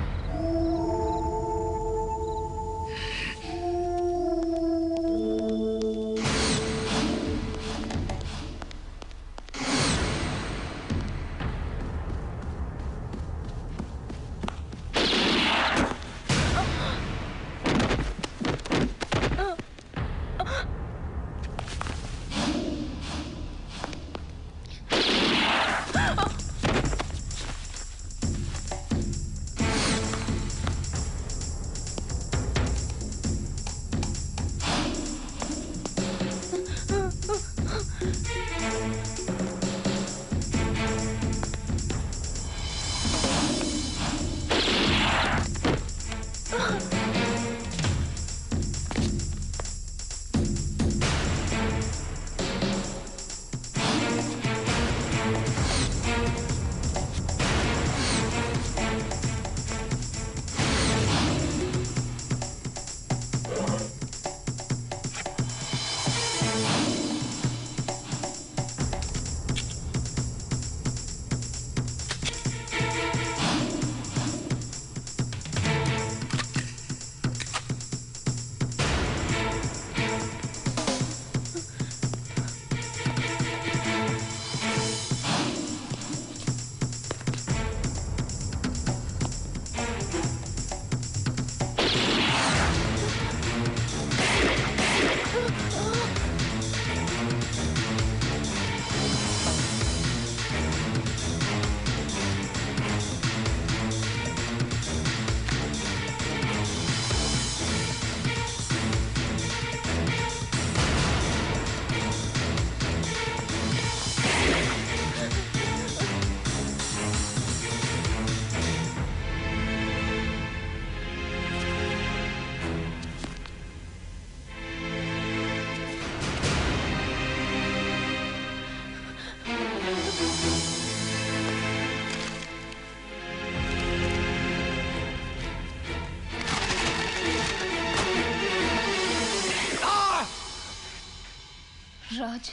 राज,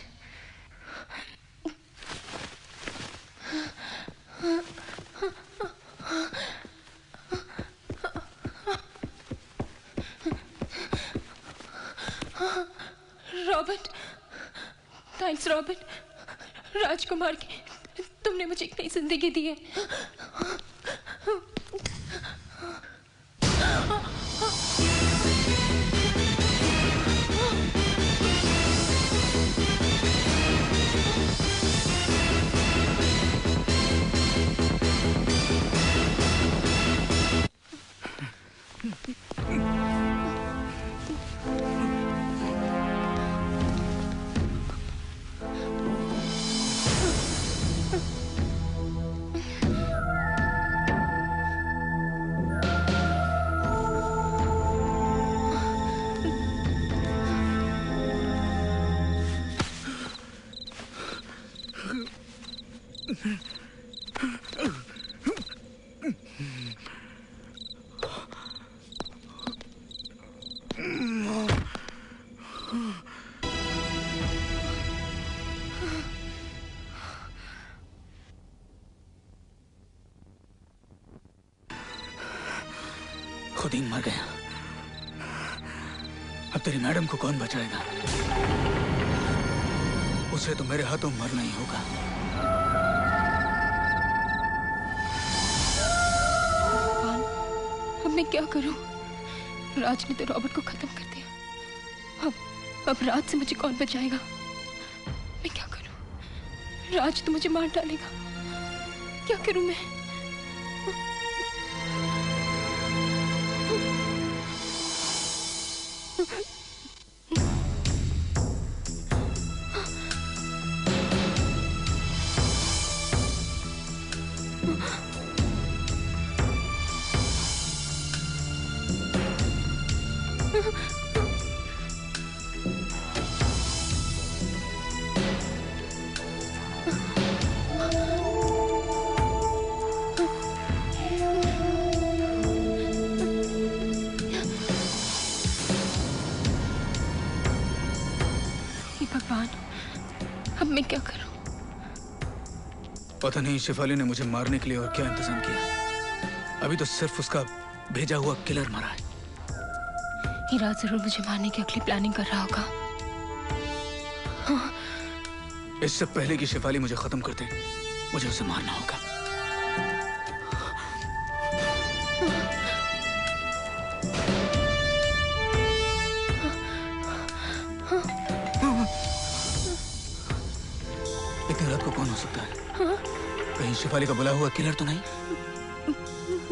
रॉबर्ट, थैंक्स रॉबर्ट। राजकुमार के तुमने मुझे एक नई जिंदगी दी है। खुद ही मर गया। अब तेरी मैडम को कौन बचाएगा? उसे तो मेरे हाथों मरना ही होगा। अब मैं क्या करूं? राज ने तो रॉबर्ट को खत्म कर दिया। अब राज से मुझे कौन बचाएगा? मैं क्या करूं? राज तो मुझे मार डालेगा। क्या करूं मैं? पता नहीं शेफाली ने मुझे मारने के लिए और क्या इंतजाम किया। अभी तो सिर्फ उसका भेजा हुआ किलर मरा है। हीरा जरूर मुझे मारने की अगली प्लानिंग कर रहा होगा। हाँ। इससे पहले कि शेफाली मुझे खत्म कर दे, मुझे उसे मारना होगा। इतनी रात को कौन हो सकता है? कहीं शेफाली का बुला हुआ किलर तो नहीं?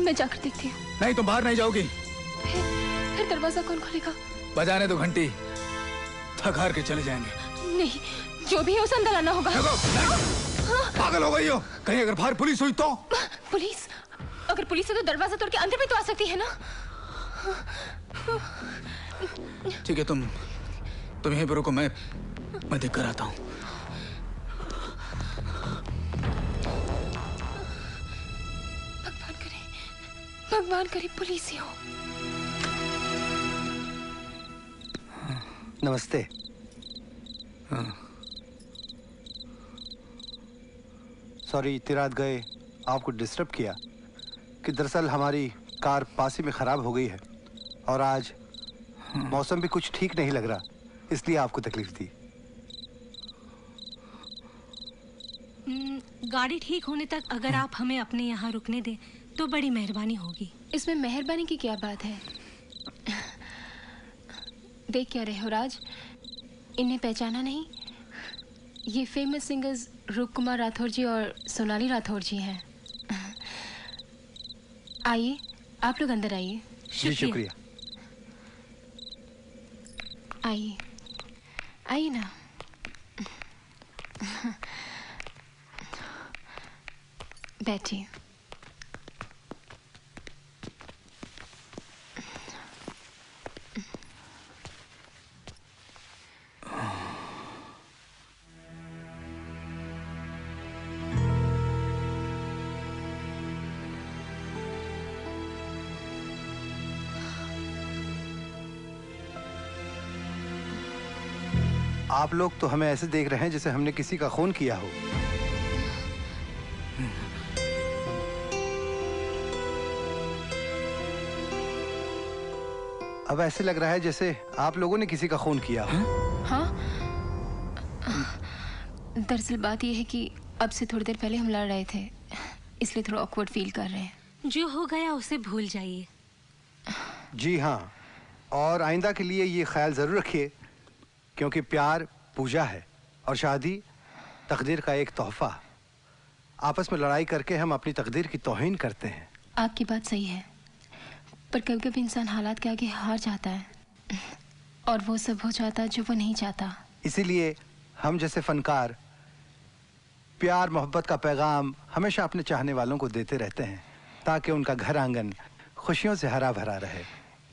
मैं जाकर देखती हूँ। नहीं, तुम बाहर नहीं जाओगी। फिर दरवाजा कौन खोलेगा? बजाने दो घंटी, थक हार के चले जाएंगे। नहीं, जो भी है उसे अंदर आना होगा। पागल हो गई हो? कहीं अगर बाहर पुलिस हुई तो? पुलिस? अगर पुलिस है तो दरवाजा तोड़ के अंदर भी तो आ सकती है ना? ठीक है, तुम यहीं पर रुको, मैं देख कर आता हूँ। भगवान करे पुलिस ही हो। नमस्ते। हाँ। सॉरी, इतनी रात गए आपको डिस्टर्ब किया कि दरअसल हमारी कार पासी में खराब हो गई है और आज मौसम भी कुछ ठीक नहीं लग रहा, इसलिए आपको तकलीफ दी। गाड़ी ठीक होने तक अगर आप हमें अपने यहाँ रुकने दें तो बड़ी मेहरबानी होगी। इसमें मेहरबानी की क्या बात है? देख क्या रहे हो राज, इन्हें पहचाना नहीं? ये फेमस सिंगर्स रूप कुमार राठौर जी और सोनाली राठौर जी हैं। आइए, आप लोग अंदर आइए। जी शुक्रिया। आइए आइए ना। बैठिए। आप लोग तो हमें ऐसे देख रहे हैं जैसे हमने किसी का खून किया हो। अब ऐसे लग रहा है जैसे आप लोगों ने किसी का खून किया हो। हाँ? दरअसल बात यह है कि अब से थोड़ी देर पहले हम लड़ रहे थे, इसलिए थोड़ा ऑकवर्ड फील कर रहे हैं। जो हो गया उसे भूल जाइए। जी हाँ, और आइंदा के लिए ये ख्याल जरूर रखिए, क्योंकि प्यार पूजा है और शादी तकदीर का एक तोहफा। आपस में लड़ाई करके हम अपनी तकदीर की तौहीन करते हैं। आपकी बात सही है, पर कभी कभी इंसान हालात के आगे हार जाता है और वो सब हो जाता जो वो नहीं चाहता। इसीलिए हम जैसे फनकार प्यार मोहब्बत का पैगाम हमेशा अपने चाहने वालों को देते रहते हैं, ताकि उनका घर आंगन खुशियों से हरा भरा रहे।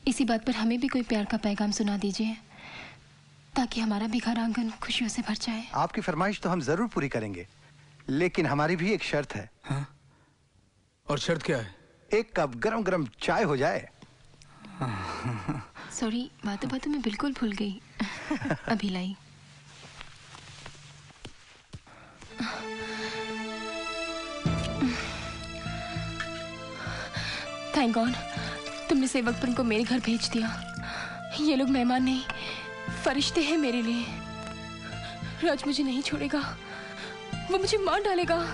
इसी बात पर हमें भी कोई प्यार का पैगाम सुना दीजिए, ताकि हमारा भी घर आंगन खुशियों से भर जाए। आपकी फरमाइश तो हम जरूर पूरी करेंगे, लेकिन हमारी भी एक शर्त है। हाँ? और शर्त क्या है? एक कप गरम गरम चाय हो जाए। सॉरी, बातों बातों में बिल्कुल भूल गई। अभी लाई। थैंक गॉड तुमने से वक्त पर उनको मेरे घर भेज दिया। ये लोग मेहमान नहीं, फरिश्ते हैं मेरे लिए। राज मुझे नहीं छोड़ेगा, वो मुझे मार डालेगा।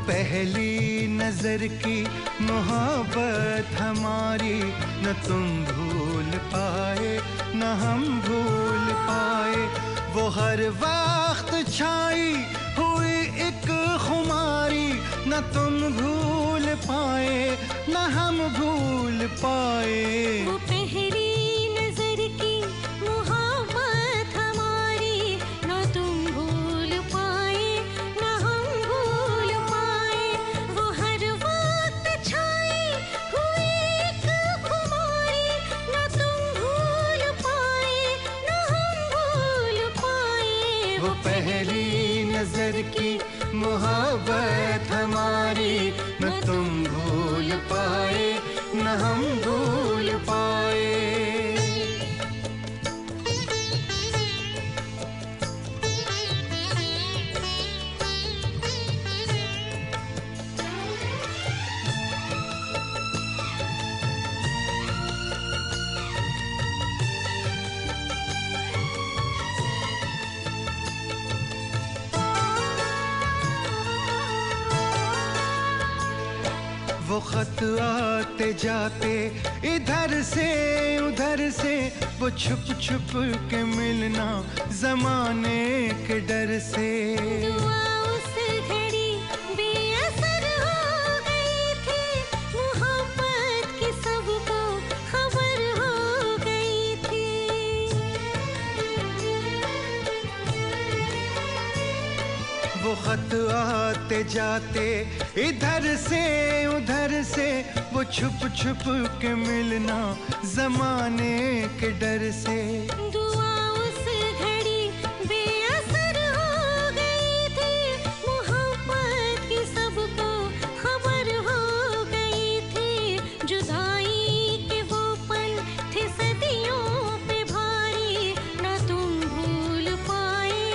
पहली नजर की मोहब्बत हमारी न तुम भूल पाए न हम भूल वो हर वक्त छाई हुई एक खुमारी, न तुम भूल पाए न हम भूल पाए। वो पहली नजर की मोहब्बत हमारी, न तुम भूल पाए न हम भूल पाए। वो हर वक्त छाई हुई एक खुमारी, न तुम भूल पाए न हम भूल पाए। वो पहली नजर की मोहब्बत हमारी, न तुम भूल पाए न हम भूल पाए। वो खत आते जाते इधर से उधर से, वो छुप छुप के मिलना जमाने के डर से। दुआ उस घड़ी बेअसर हो गई थी, मोहब्बत की सबको खबर हो गई थी। वो खत आते जाते इधर से उधर से, वो छुप छुप के मिलना जमाने के डर से। दुआ उस घड़ी बेअसर हो गई थी, मोहब्बत की सबको खबर हो गई थी। जुदाई के वो पल थे सदियों पे भारी, न तुम भूल पाए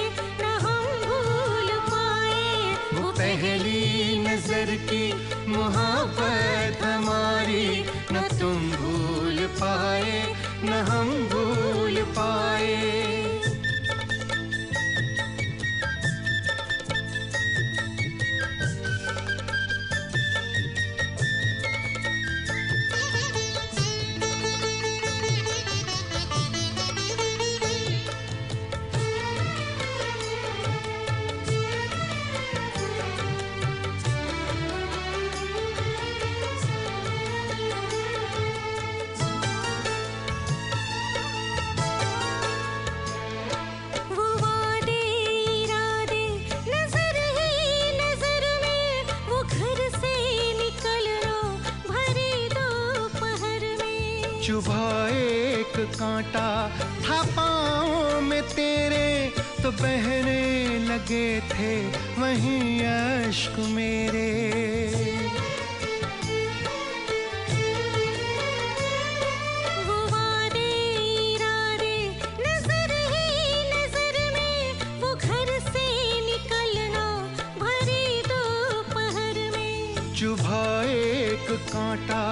न हम भूल पाए। वो पहली नजर की मोहब्बत हमारी, न तुम भूल पाए न हम भूल पाए। चुभा एक कांटा था पाँव में तेरे, तो बहने लगे थे वहीं अश्क मेरे। वो वादे इरादे नजर ही नजर में, वो घर से निकलना भरी दोपहर में। चुभा एक कांटा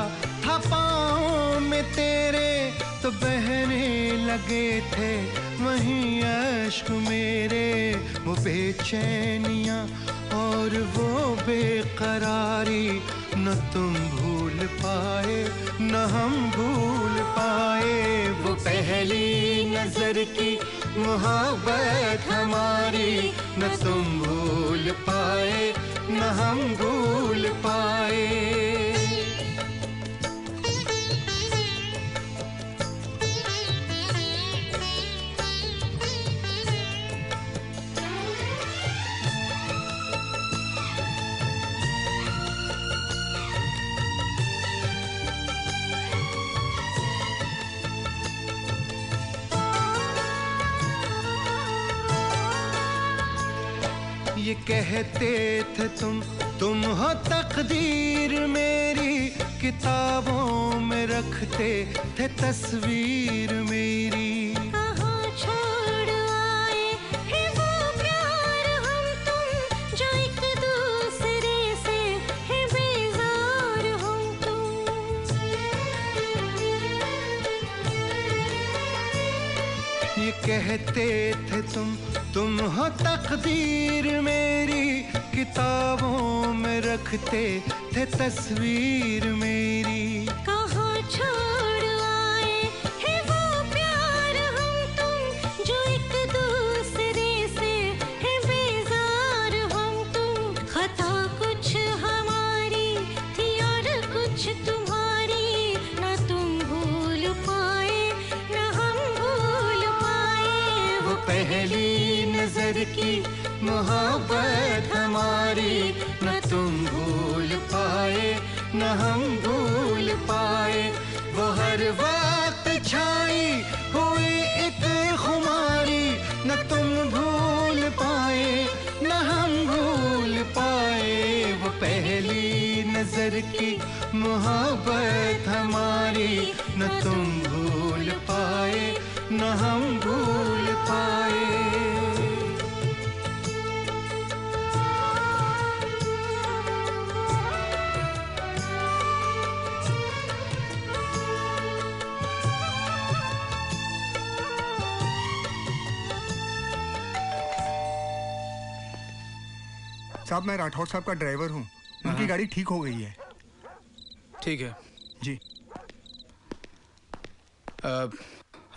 था पाँव में तेरे, तो बहने लगे थे वहीं अश्क मेरे। वो बेचैनियाँ और वो बेकरारी, न तुम भूल पाए न हम भूल पाए। वो पहली नजर की मोहब्बत हमारी, न तुम भूल पाए न हम भूल पाए। ये कहते थे तुम हो तकदीर मेरी, किताबों में रखते थे तस्वीर मेरी। कहाँ छोड़ आए हैं वो प्यार हम तुम, जो एक दूसरे से है बेजार हम तुम। ये कहते थे तुम हो तकदीर मेरी, किताबों में रखते थे तस्वीर मेरी। कहाँ छोड़ आए हैं वो प्यार हम तुम, जो एक दूसरे पहली नजर की मोहब्बत हमारी न तुम भूल पाए न हम भूल पाए। वो हर वक्त छाई हुई एक खुमारी न तुम भूल पाए न हम भूल पाए। वो पहली नजर की मोहब्बत हमारी न तुम भूल पाए न हम भूल पाए। साहब मैं राठौर साहब का ड्राइवर हूँ, उनकी गाड़ी ठीक हो गई है। ठीक है जी।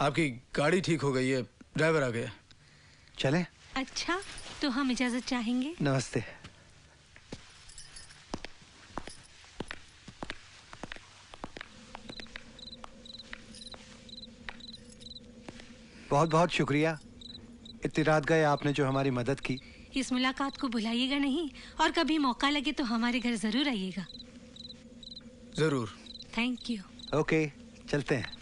आपकी गाड़ी ठीक हो गई है, ड्राइवर आ गया। चले? अच्छा तो हम इजाजत चाहेंगे। नमस्ते। बहुत बहुत शुक्रिया, इतनी रात गए आपने जो हमारी मदद की। इस मुलाकात को भुलाइएगा नहीं और कभी मौका लगे तो हमारे घर जरूर आइएगा। जरूर। Thank you. ओके चलते हैं।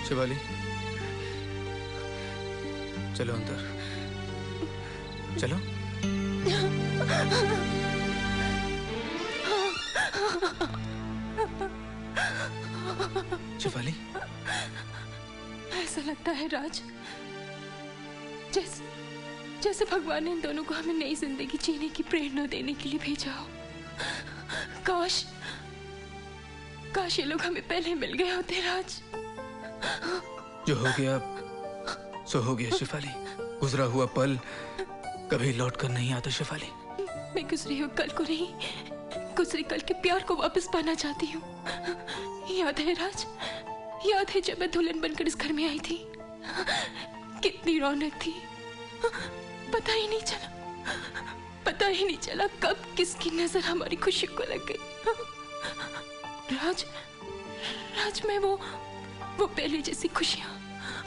शिवाली चलो अंदर चलो। शिवाली ऐसा लगता है राज जैसे भगवान ने इन दोनों को हमें नई जिंदगी जीने की प्रेरणा देने के लिए भेजा हो। काश ये लोग हमें पहले मिल गए होते राज। जो हो गया सो हो गया शिवाली। गुजरा हुआ पल कभी लौट कर नहीं आता शिवाली। मैं गुजरे हुए कल को नहीं, गुजरे कल के प्यार को वापस पाना चाहती हूँ। याद है राज, याद है जब मैं दुल्हन बनकर इस घर में आई थी, कितनी रौनक थी। पता ही नहीं चला कब किसकी नजर हमारी खुशी को लग गई। राज मैं वो पहले जैसी खुशियाँ,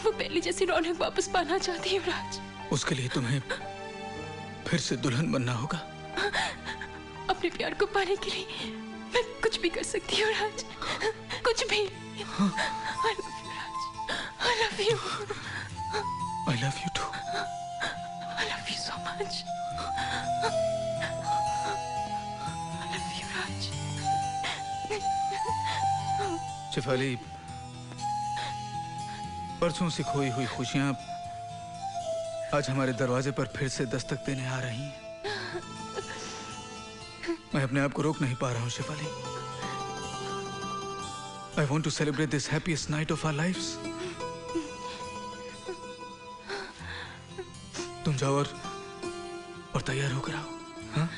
वो पहले जैसी रौनक वापस पाना चाहती हूँ राज। उसके लिए तुम्हें फिर से दुल्हन बनना होगा। अपने प्यार को पाने के लिए मैं कुछ भी कर सकती हूँ राज, कुछ भी। I love you Raj, I love you. I love you too. I love you so much. I love you राज. शिफाली, परसों से खोई हुई खुशियां आज हमारे दरवाजे पर फिर से दस्तक देने आ रही हैं। मैं अपने आप को रोक नहीं पा रहा हूं Shifali. I want to celebrate this happiest night of our lives. तुम जाओ और तैयार होकर आओ। हाँ?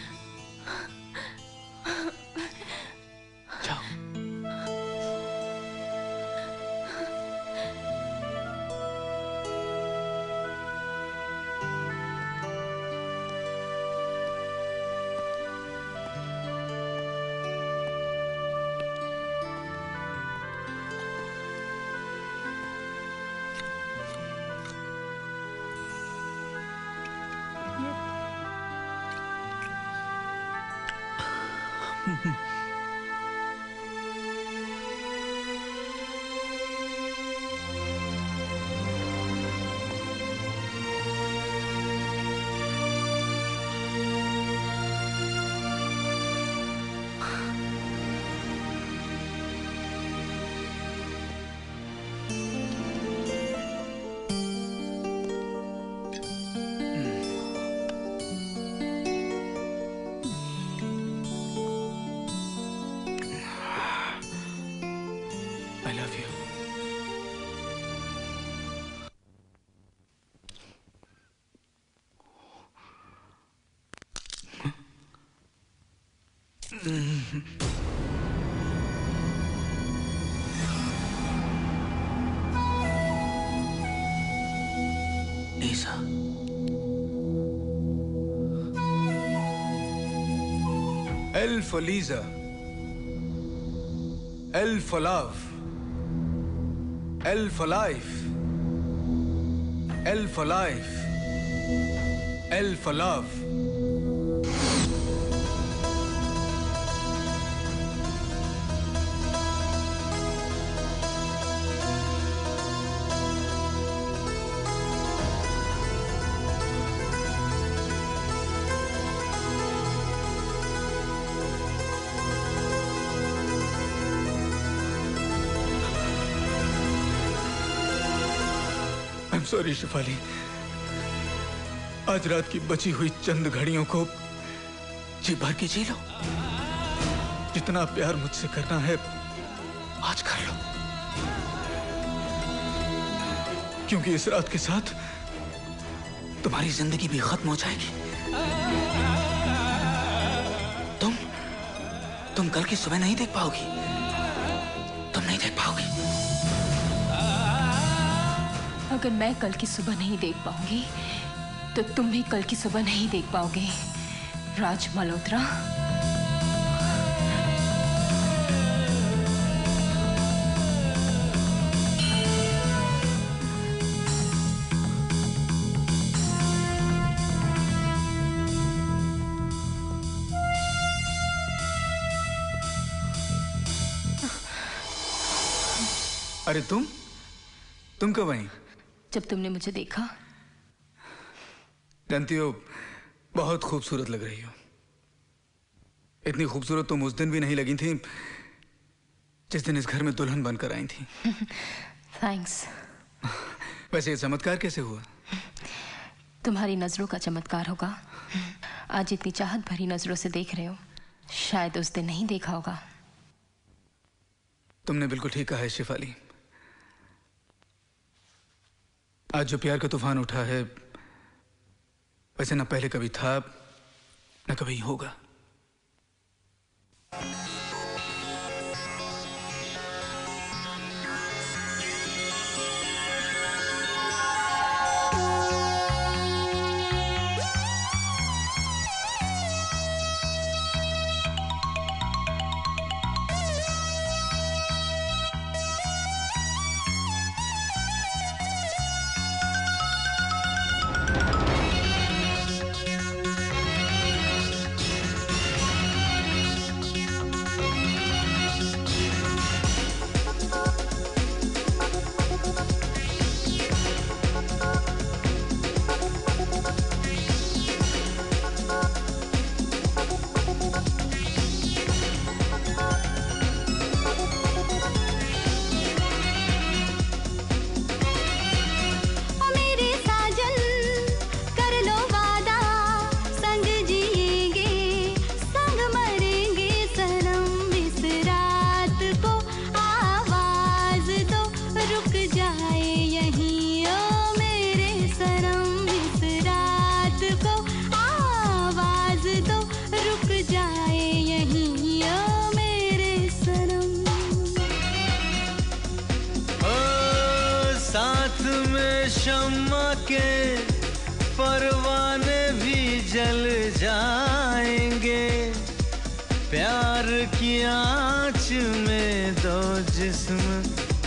Elf Eliza, L for love. L for life. L for life. L for love. I'm sorry, Shifali. आज रात की बची हुई चंद घड़ियों को जी भर के जी लो। जितना प्यार मुझसे करना है आज कर लो, क्योंकि इस रात के साथ तुम्हारी जिंदगी भी खत्म हो जाएगी। तुम कल की सुबह नहीं देख पाओगी। तुम नहीं देख पाओगी। अगर मैं कल की सुबह नहीं देख पाऊंगी तो तुम भी कल की सुबह नहीं देख पाओगे, राज मल्होत्रा। अरे तुम कब आई? जब तुमने मुझे देखा। जानती हो, बहुत खूबसूरत लग रही हो। इतनी खूबसूरत तुम उस दिन भी नहीं लगी थी जिस दिन इस घर में दुल्हन बनकर आई थी। थैंक्स। वैसे ये चमत्कार कैसे हुआ? तुम्हारी नजरों का चमत्कार होगा। आज इतनी चाहत भरी नजरों से देख रहे हो, शायद उस दिन नहीं देखा होगा। तुमने बिल्कुल ठीक कहा है शिफाली। आज जो प्यार का तूफान उठा है वैसे न पहले कभी था न कभी होगा।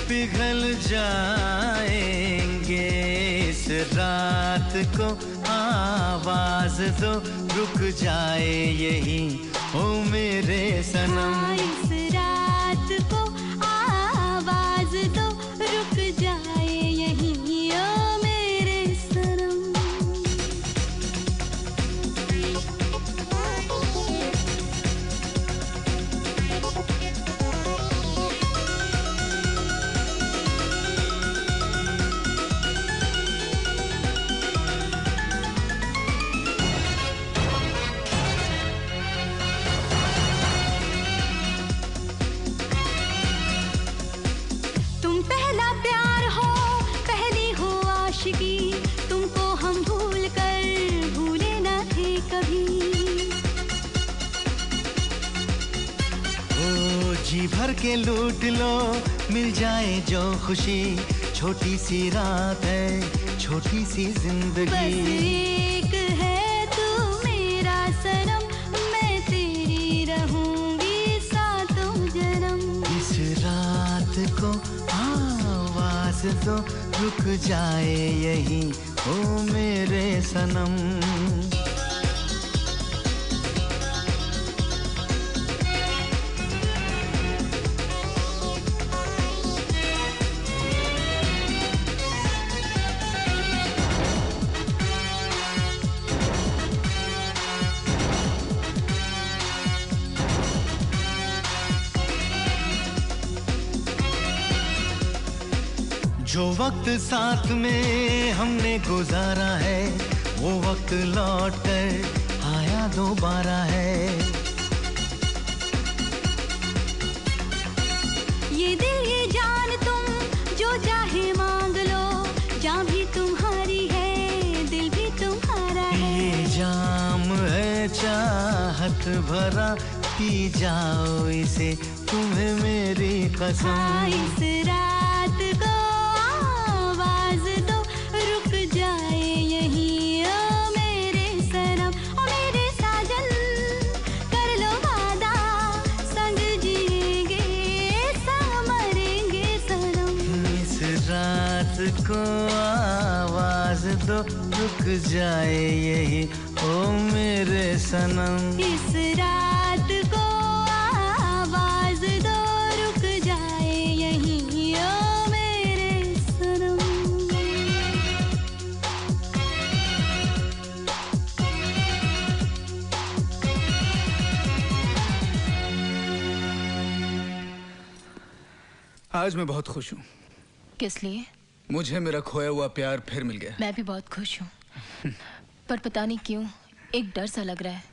पिघल जाएंगे। इस रात को आवाज दो, रुक जाए यही ओ मेरे सनम। इस रात को आवाज दो, रुक जाए यही ओ मेरे सनम। भर के लूट लो, मिल जाए जो खुशी। छोटी सी रात है, छोटी सी जिंदगी। बस एक है तू मेरा सनम, मैं तेरी रहूंगी सातों जन्म। इस दो रुक जाए यही ओ मेरे सनम। जो वक्त साथ में हमने गुजारा है वो वक्त लौट कर आया दोबारा है। ये दिल ये जान तुम जो चाहे मांग लो, जान भी तुम्हारी है दिल भी तुम्हारा है। ये जाम है चाहत भरा पी जाओ इसे तुम्हें मेरी कसम। हाँ, इस रात को आवाज दो रुक जाए यहीं ओ मेरे सनम। ओ मेरे साजन कर लो वादा संग जिएंगे मरेंगे सनम। इस रात को आवाज दो रुक जाए यही ओ मेरे सनम। इस रात को आवाज दो रुक जाए यहीं ओ मेरे सनम। आज मैं बहुत खुश हूँ। किस लिए? मुझे मेरा खोया हुआ प्यार फिर मिल गया। मैं भी बहुत खुश हूँ, पर पता नहीं क्यों एक डर सा लग रहा है,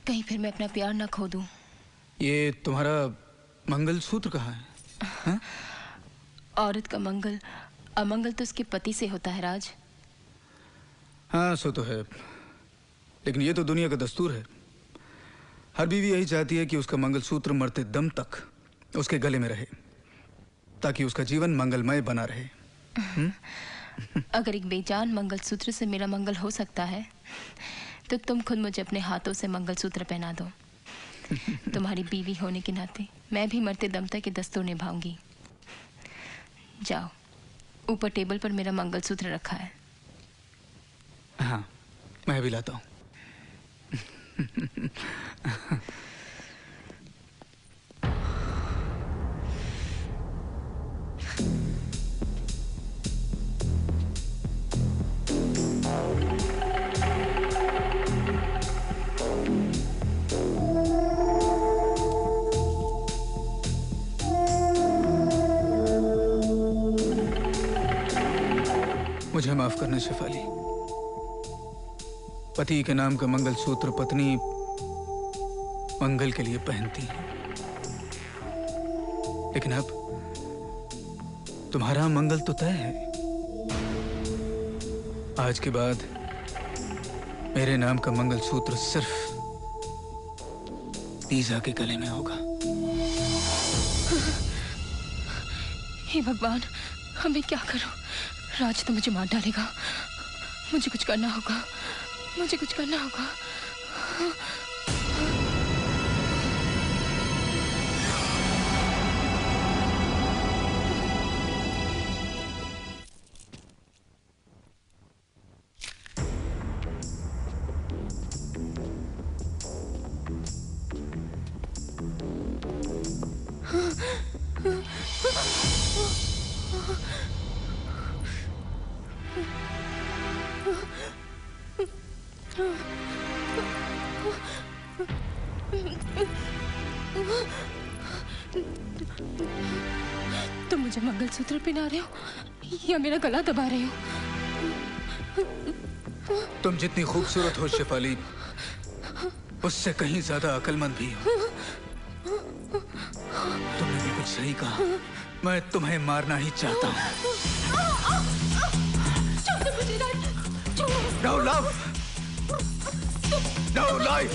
कहीं फिर मैं अपना प्यार ना खो दूं। ये तुम्हारा मंगलसूत्र कहाँ है? हा? औरत का मंगल अमंगल तो उसके पति से होता है राज। हाँ सो तो है, लेकिन ये तो दुनिया का दस्तूर है। हर बीवी यही चाहती है कि उसका मंगलसूत्र मरते दम तक उसके गले में रहे, ताकि उसका जीवन मंगलमय बना रहे। अगर एक बेजान मंगलसूत्र से मेरा मंगल हो सकता है तो तुम खुद मुझे अपने हाथों से मंगलसूत्र पहना दो। तुम्हारी बीवी होने के नाते मैं भी मरते दम तक ये दस्तूर निभाऊंगी। जाओ, ऊपर टेबल पर मेरा मंगलसूत्र रखा है। हाँ, मैं भी लाता हूँ। मुझे माफ करना शेफाली। पति के नाम का मंगलसूत्र पत्नी मंगल के लिए पहनती है, लेकिन अब तुम्हारा मंगल तो तय है। आज के बाद मेरे नाम का मंगलसूत्र सिर्फ लीजा के गले में होगा। हे भगवान, मैं क्या करूं? राज तो मुझे मार डालेगा। मुझे कुछ करना होगा, मुझे कुछ करना होगा। तुम मुझे मंगलसूत्र पहना रहे हो या मेरा गला दबा रहे हो? तुम जितनी खूबसूरत हो शेफाली, उससे कहीं ज्यादा अक्लमंद भी हो। तुमने बिल्कुल सही कहा, मैं तुम्हें मारना ही चाहता हूँ। No love, no life।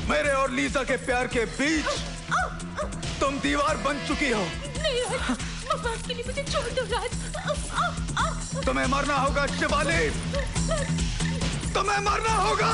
मेरे और लीजा के प्यार के बीच तुम दीवार बन चुकी हो। नहीं राज, भगवान के लिए मुझे छोड़ दो राज। तुम्हें मरना होगा शिवाली, तुम्हें मरना होगा।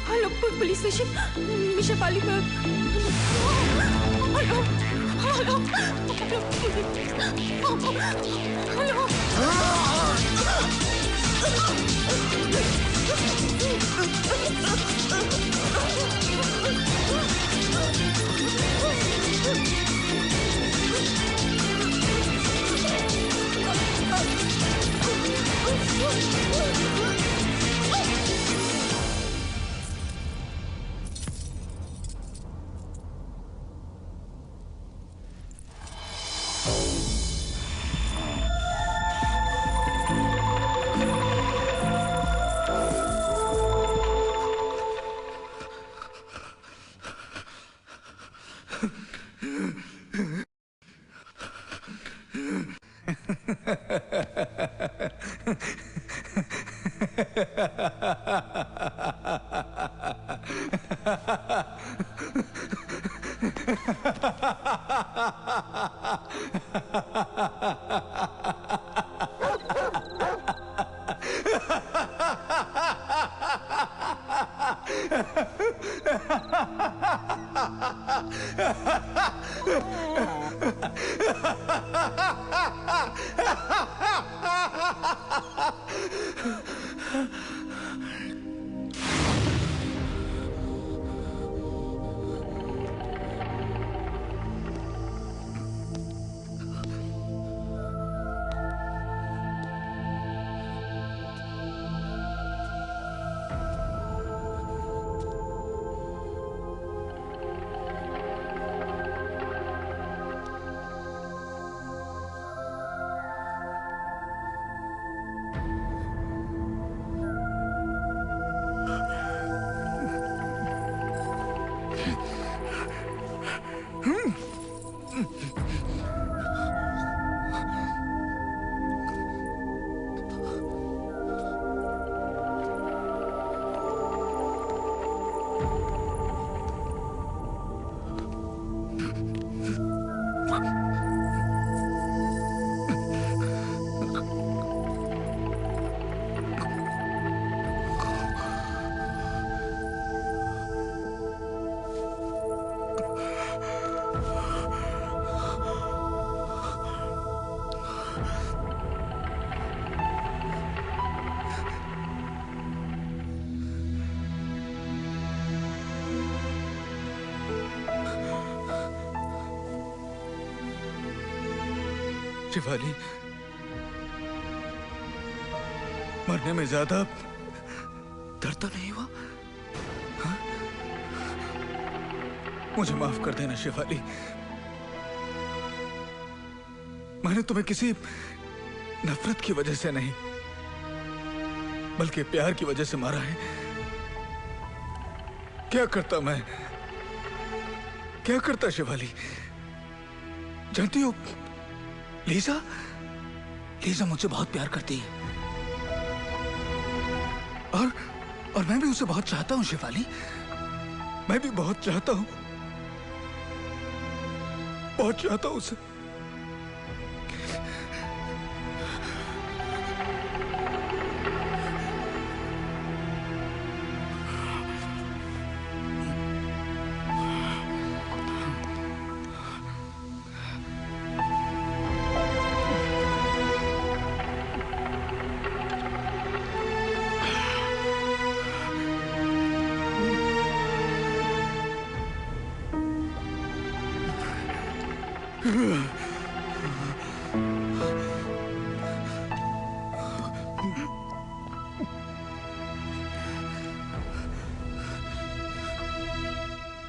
हेलो पुलिस स्टेशन शेफाली पर हेलो शिवाली, मरने में ज्यादा दर्द तो नहीं हुआ? हाँ? मुझे माफ कर देना शिवाली। मैंने तुम्हें किसी नफरत की वजह से नहीं, बल्कि प्यार की वजह से मारा है। क्या करता मैं, क्या करता शिवाली? जानती हो लीजा, लीजा मुझसे बहुत प्यार करती है और मैं भी उसे बहुत चाहता हूं शिवाली। मैं भी बहुत चाहता हूं, बहुत चाहता हूं उसे।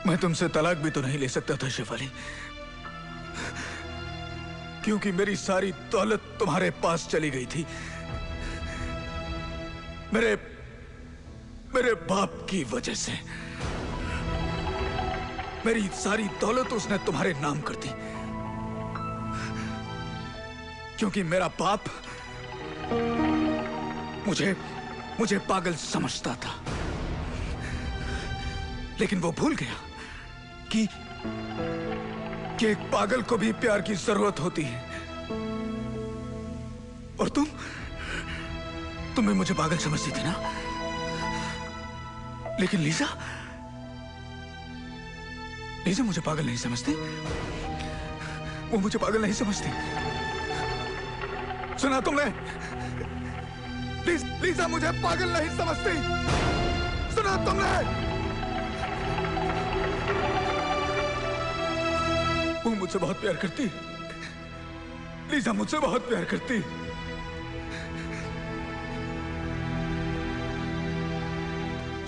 मैं तुमसे तलाक भी तो नहीं ले सकता था शिवाली, क्योंकि मेरी सारी दौलत तुम्हारे पास चली गई थी। मेरे बाप की वजह से मेरी सारी दौलत उसने तुम्हारे नाम कर दी, क्योंकि मेरा बाप मुझे पागल समझता था। लेकिन वो भूल गया कि एक पागल को भी प्यार की जरूरत होती है। और तुम भी मुझे पागल समझती थी ना? लेकिन लीजा मुझे पागल नहीं समझती। वो मुझे पागल नहीं समझती। सुना तुमने? लीजा मुझे पागल नहीं समझती। सुना तुमने? वो मुझसे बहुत प्यार करती। लीजा मुझसे बहुत प्यार करती।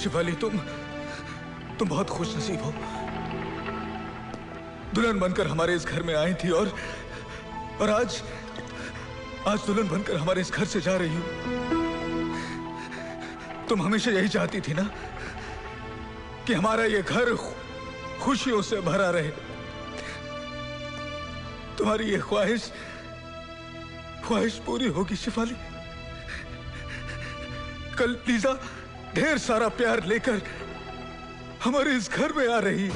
शिवाली, तुम बहुत खुश नसीब हो। दुल्हन बनकर हमारे इस घर में आई थी और आज दुल्हन बनकर हमारे इस घर से जा रही हो। तुम हमेशा यही चाहती थी ना कि हमारा ये घर खुशियों से भरा रहे। तुम्हारी ये ख्वाहिश ख्वाहिश पूरी होगी शिफाली। कल लीजा ढेर सारा प्यार लेकर हमारे इस घर में आ रही है।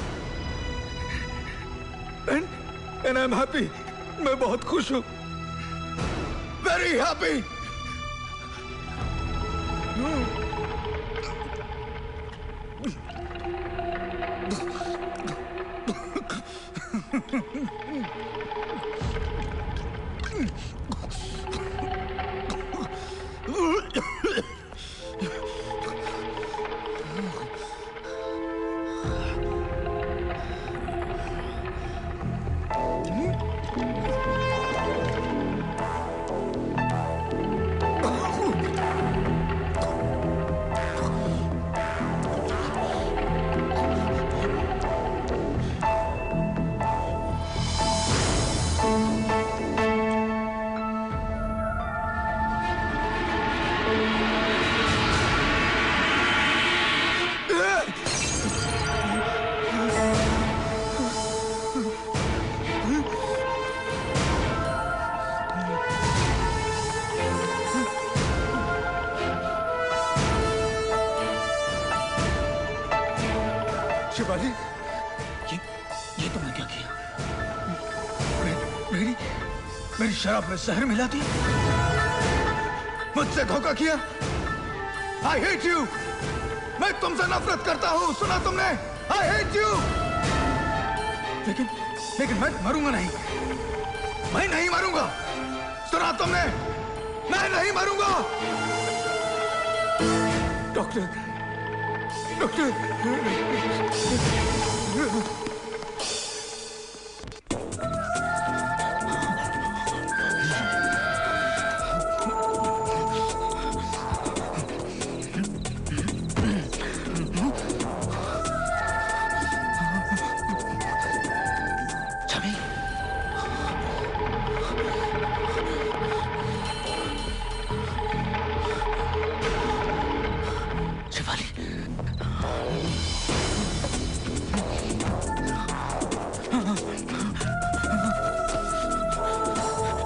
And I am happy. मैं बहुत खुश हूं, वेरी हैप्पी। शिवाली, ये तुमने क्या किया? मेरी शराब में जहर मिला दी, मुझसे धोखा किया। I hate you. मैं तुमसे नफरत करता हूँ, सुना तुमने? I hate you. लेकिन मैं मरूंगा नहीं। मैं नहीं मरूंगा, सुना तुमने? मैं नहीं मरूंगा। डॉक्टर,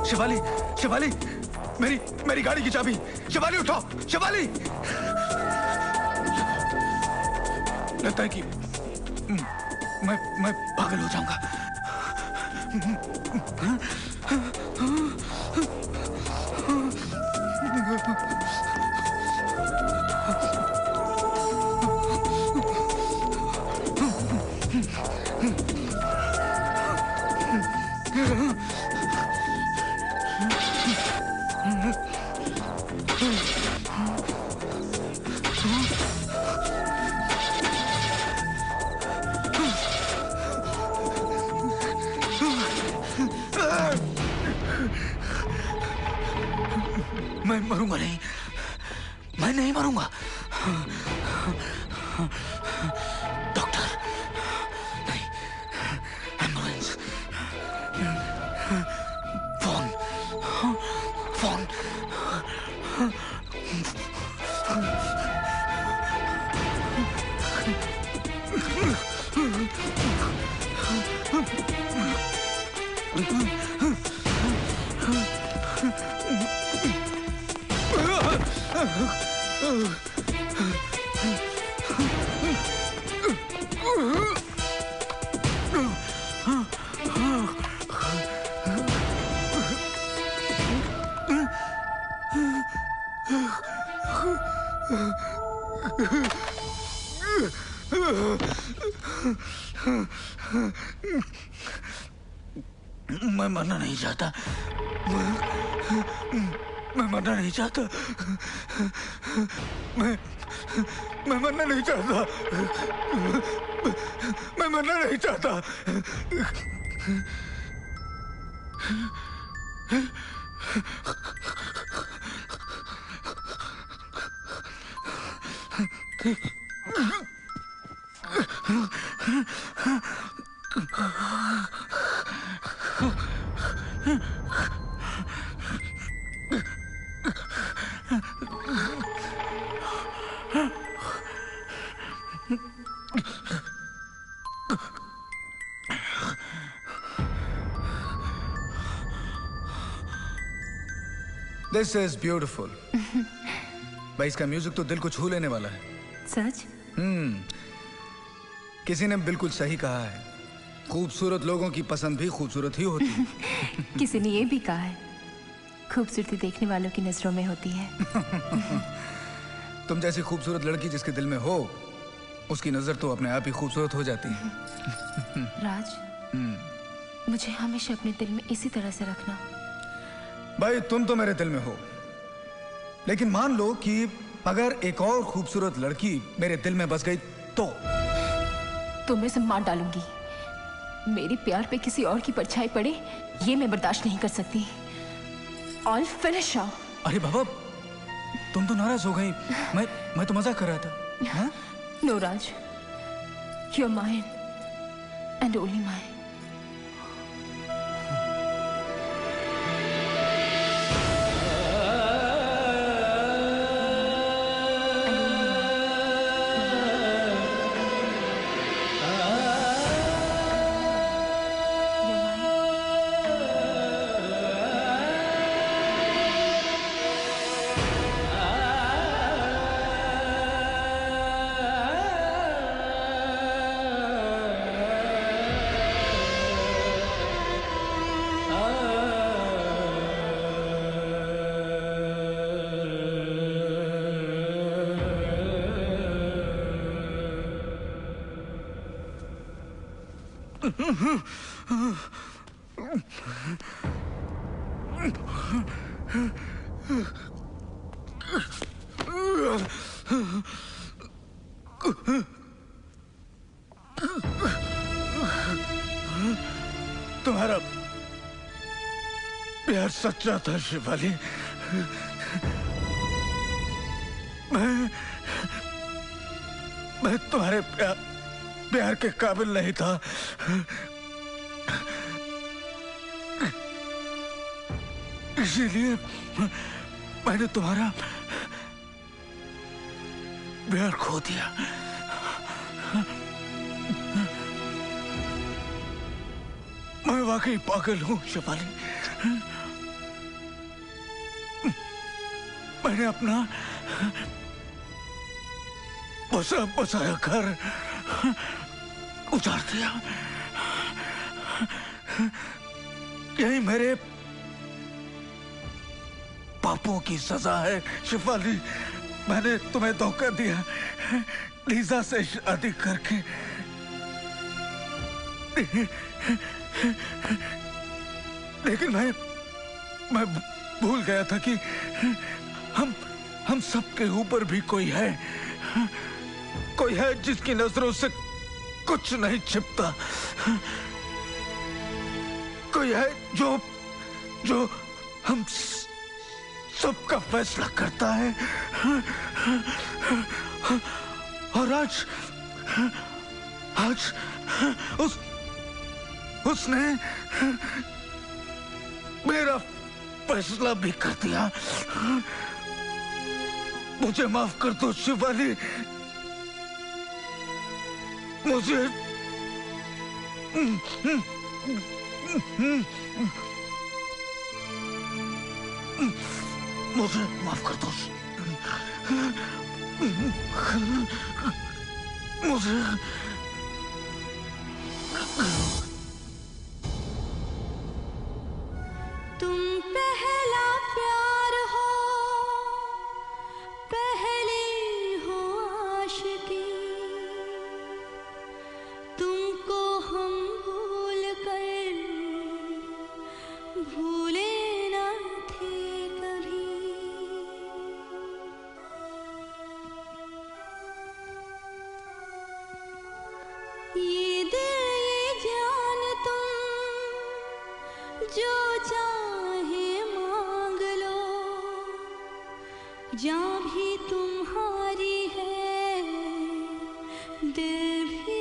शिवाली, शिवाली, मेरी गाड़ी की चाबी। शिवाली उठो, शिवाली। लगता है कि मैं पागल हो जाऊंगा। मैं मरूंगा नहीं, मैं नहीं मरूंगा। डॉक्टर, नहीं, एम्बुलेंस, फोन, फोन। मैं मरना नहीं चाहता। मैं मरना नहीं चाहता। मैं मरना नहीं चाहता। मैं मरना नहीं चाहता। This is beautiful. भाई इसका म्यूजिक तो दिल को छू लेने वाला है। सच? किसी ने बिल्कुल सही कहा है, खूबसूरत लोगों की पसंद भी खूबसूरत ही होती है। किसी ने ये भी कहा है, खूबसूरती देखने वालों की नजरों में होती है। तुम जैसी खूबसूरत लड़की जिसके दिल में हो, उसकी नजर तो अपने आप ही खूबसूरत हो जाती है। राज, मुझे हमेशा अपने दिल में इसी तरह से रखना। भाई तुम तो मेरे दिल में हो, लेकिन मान लो कि अगर एक और खूबसूरत लड़की मेरे दिल में बस गई तो मैं इसे मार डालूंगी। मेरे प्यार पे किसी और की परछाई पड़े, ये मैं बर्दाश्त नहीं कर सकती। I'll finish her। अरे बाबा, तुम तो नाराज हो गई। मैं तो मजाक कर रहा था। हाँ? No Raj, you're mine and only mine। तुम्हारा प्यार सच्चा था शिवाली। मैं तुम्हारे प्यार के काबिल नहीं था। इसीलिए मैंने तुम्हारा प्यार खो दिया। मैं वाकई पागल हूं शिवाली। मैंने अपना बसाया घर उजाड़ दिया। यही मेरे पापों की सजा है शिवाली। मैंने तुम्हें धोखा दिया लीजा से शादी करके। लेकिन मैं भूल गया था कि हम सबके ऊपर भी कोई है जिसकी नजरों से कुछ नहीं छिपता। कोई है जो हम सबका फैसला करता है। और आज उसने मेरा फैसला भी कर दिया। मुझे माफ कर दो शिवाली। मुझे माफ कर दो। मुझे तुम पहला प्यार हो, पहली हो आशिकी। तुमको हम भूल कर भूले ना थे कभी। ये दिल ये जान तुम जो चाहे मांग लो। जहाँ भी तुम्हारी है दिल भी